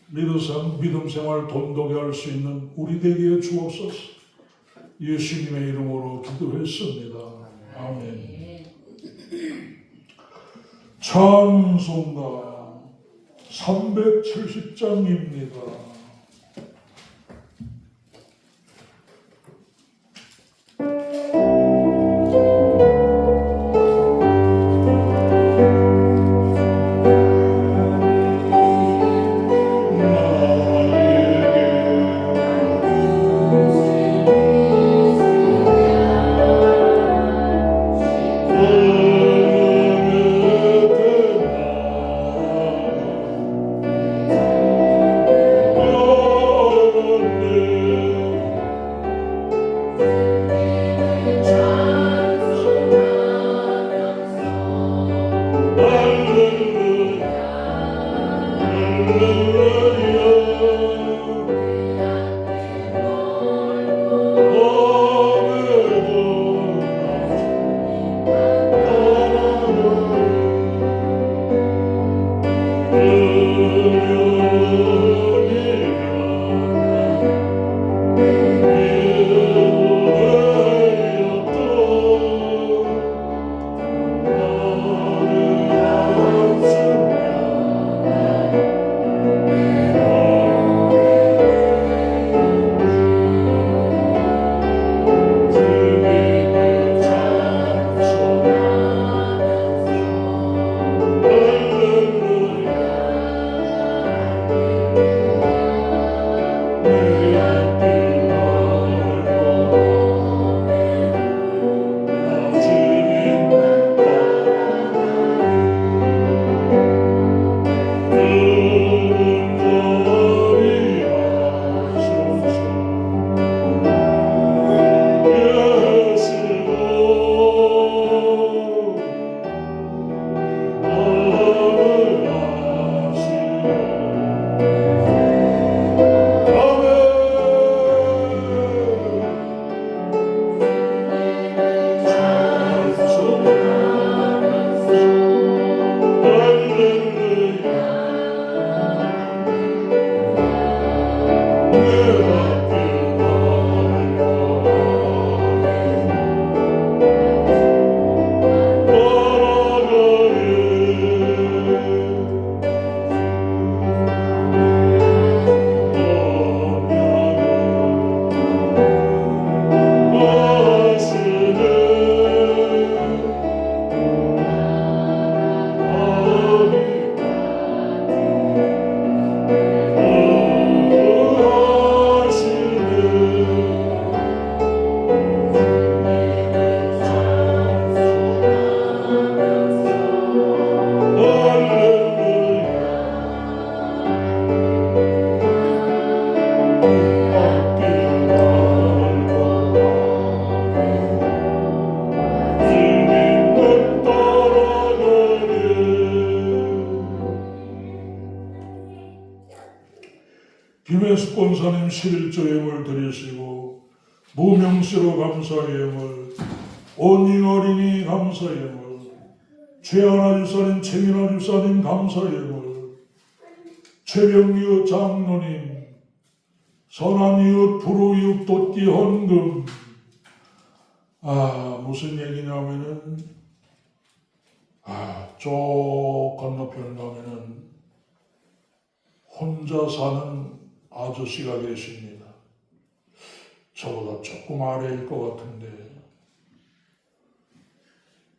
믿음 생활 돈독히 할 수 있는 우리 되게 주옵소서. 예수님의 이름으로 기도했습니다. 아멘. 찬송가 370장입니다. 김혜숙 권사님 11조 예물 드리시고 무명씨로 감사 예물, 온유 어린이 감사 예물, 최하나 주사님, 최민아 주사님 감사 예물, 최병유 장로님, 선한 이웃, 불우이웃, 돋기 헌금. 무슨 얘기냐면은 저 건너편 가면은 혼자 사는 아저씨가 계십니다. 저보다 조금 아래일 것 같은데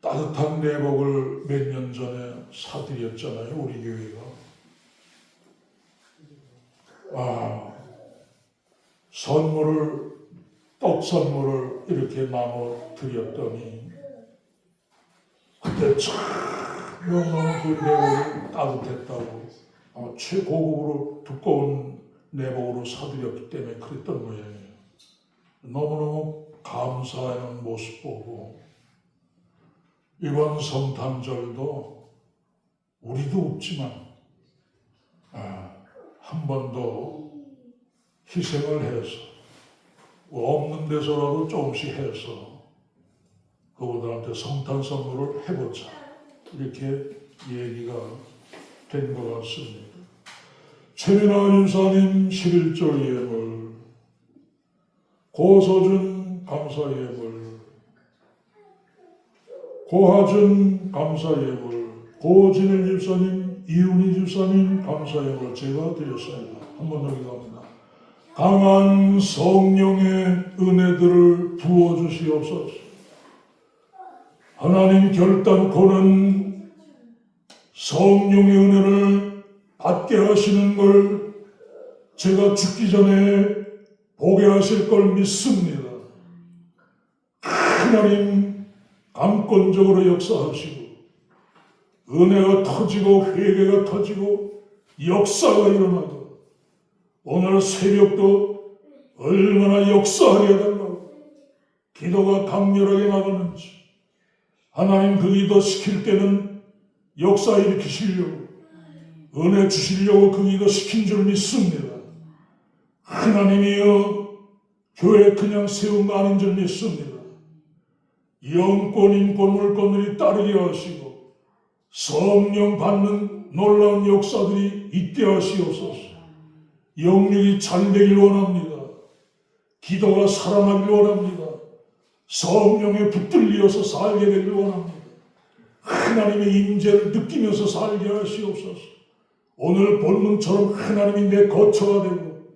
따뜻한 내복을 몇 년 전에 사드렸잖아요, 우리 교회가. 떡 선물을 이렇게 나눠 드렸더니 그때 참 너무너무 그 내복이 따뜻했다고, 최고급으로 두꺼운 내복으로 사드렸기 때문에 그랬던 모양이에요. 너무너무 감사하는 모습 보고 이번 성탄절도 우리도 없지만 한 번 더 희생을 해서 없는 데서라도 조금씩 해서 그분들한테 성탄 선물을 해보자, 이렇게 얘기가 된 것 같습니다. 최민아 윤사님 11조 예물, 고서준 감사 예물, 고하준 감사 예물, 고진일 집사님, 이훈희 집사님 감사 예물 제가 드렸습니다. 한번 더 기도합니다. 강한 성령의 은혜들을 부어주시옵소서. 하나님 결단코는 성령의 은혜를 받게 하시는 걸 제가 죽기 전에 보게 하실 걸 믿습니다. 하나님 강권적으로 역사하시고 은혜가 터지고 회개가 터지고 역사가 일어나고 오늘 새벽도 얼마나 역사하게 해달라고 기도가 강렬하게 나가는지, 하나님 그 기도 시킬 때는 역사 일으키시려고 은혜 주시려고 그 기도 시킨 줄 믿습니다. 하나님이여, 교회 그냥 세운 거 아닌 줄 믿습니다. 영권, 인권, 물권들이 따르게 하시고 성령 받는 놀라운 역사들이 있게 하시옵소서. 영육이 잘 되길 원합니다. 기도가 살아나길 원합니다. 성령에 붙들려서 살게 되길 원합니다. 하나님의 임재를 느끼면서 살게 하시옵소서. 오늘 본문처럼 하나님이 내 거처가 되고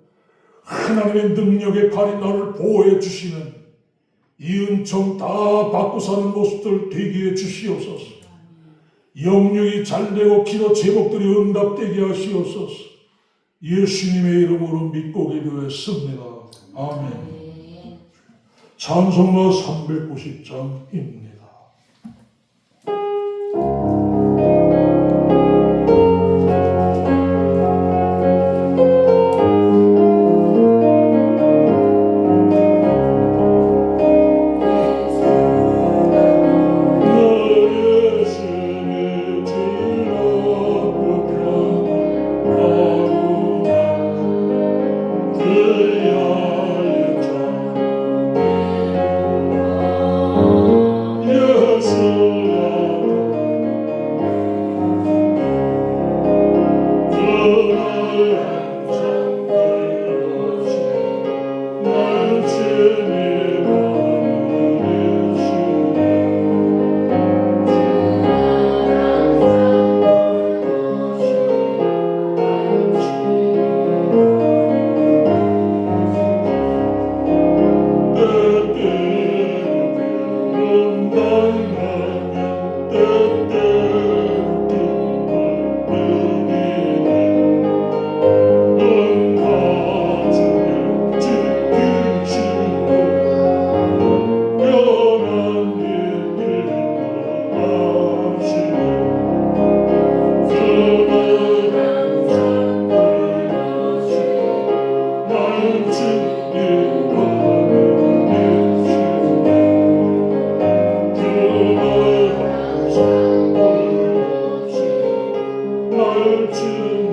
하나님의 능력의 팔이 나를 보호해 주시는 이 은총 다 받고 사는 모습들 되게 해 주시옵소서. 영육이 잘 되고 기도 제목들이 응답되게 하시옵소서. 예수님의 이름으로 믿고 기도했습니다. 아멘. 찬송가 390장입니다. 날 주님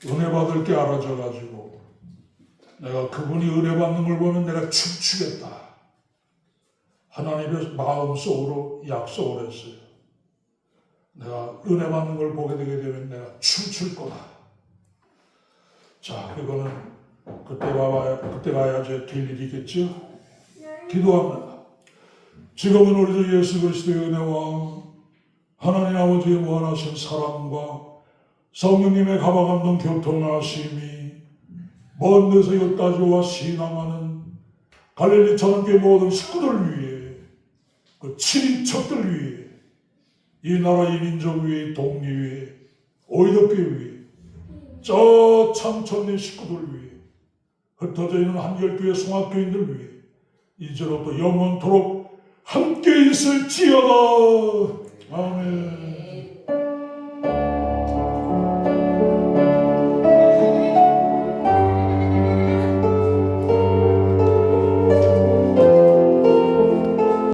은혜 받을 게 알아져가지고 내가 그분이 은혜 받는 걸 보면 내가 춤추겠다. 하나님의 마음속으로 약속을 했어요. 내가 은혜 받는 걸 보게 되게 되면 내가 춤출 거다. 자, 그거는 그때 가야지 될 일이겠죠? 기도합니다. 지금은 우리 주 예수 그리스도의 은혜와 하나님 아버지의 무한하신 사랑과 성령님의 가방감동 교통하심이 먼 데서 여기까지 와 신앙하는 갈릴리 천원교회 모든 식구들 위해 그 친인척들 위해 이 나라 이 민족 위해 동리 위해 오이덕교회 위해 저 참천리 식구들 위해 흩어져 있는 한결교회 송악교인들 위해 이제로부터 영원토록 함께 있을지어다. 아멘.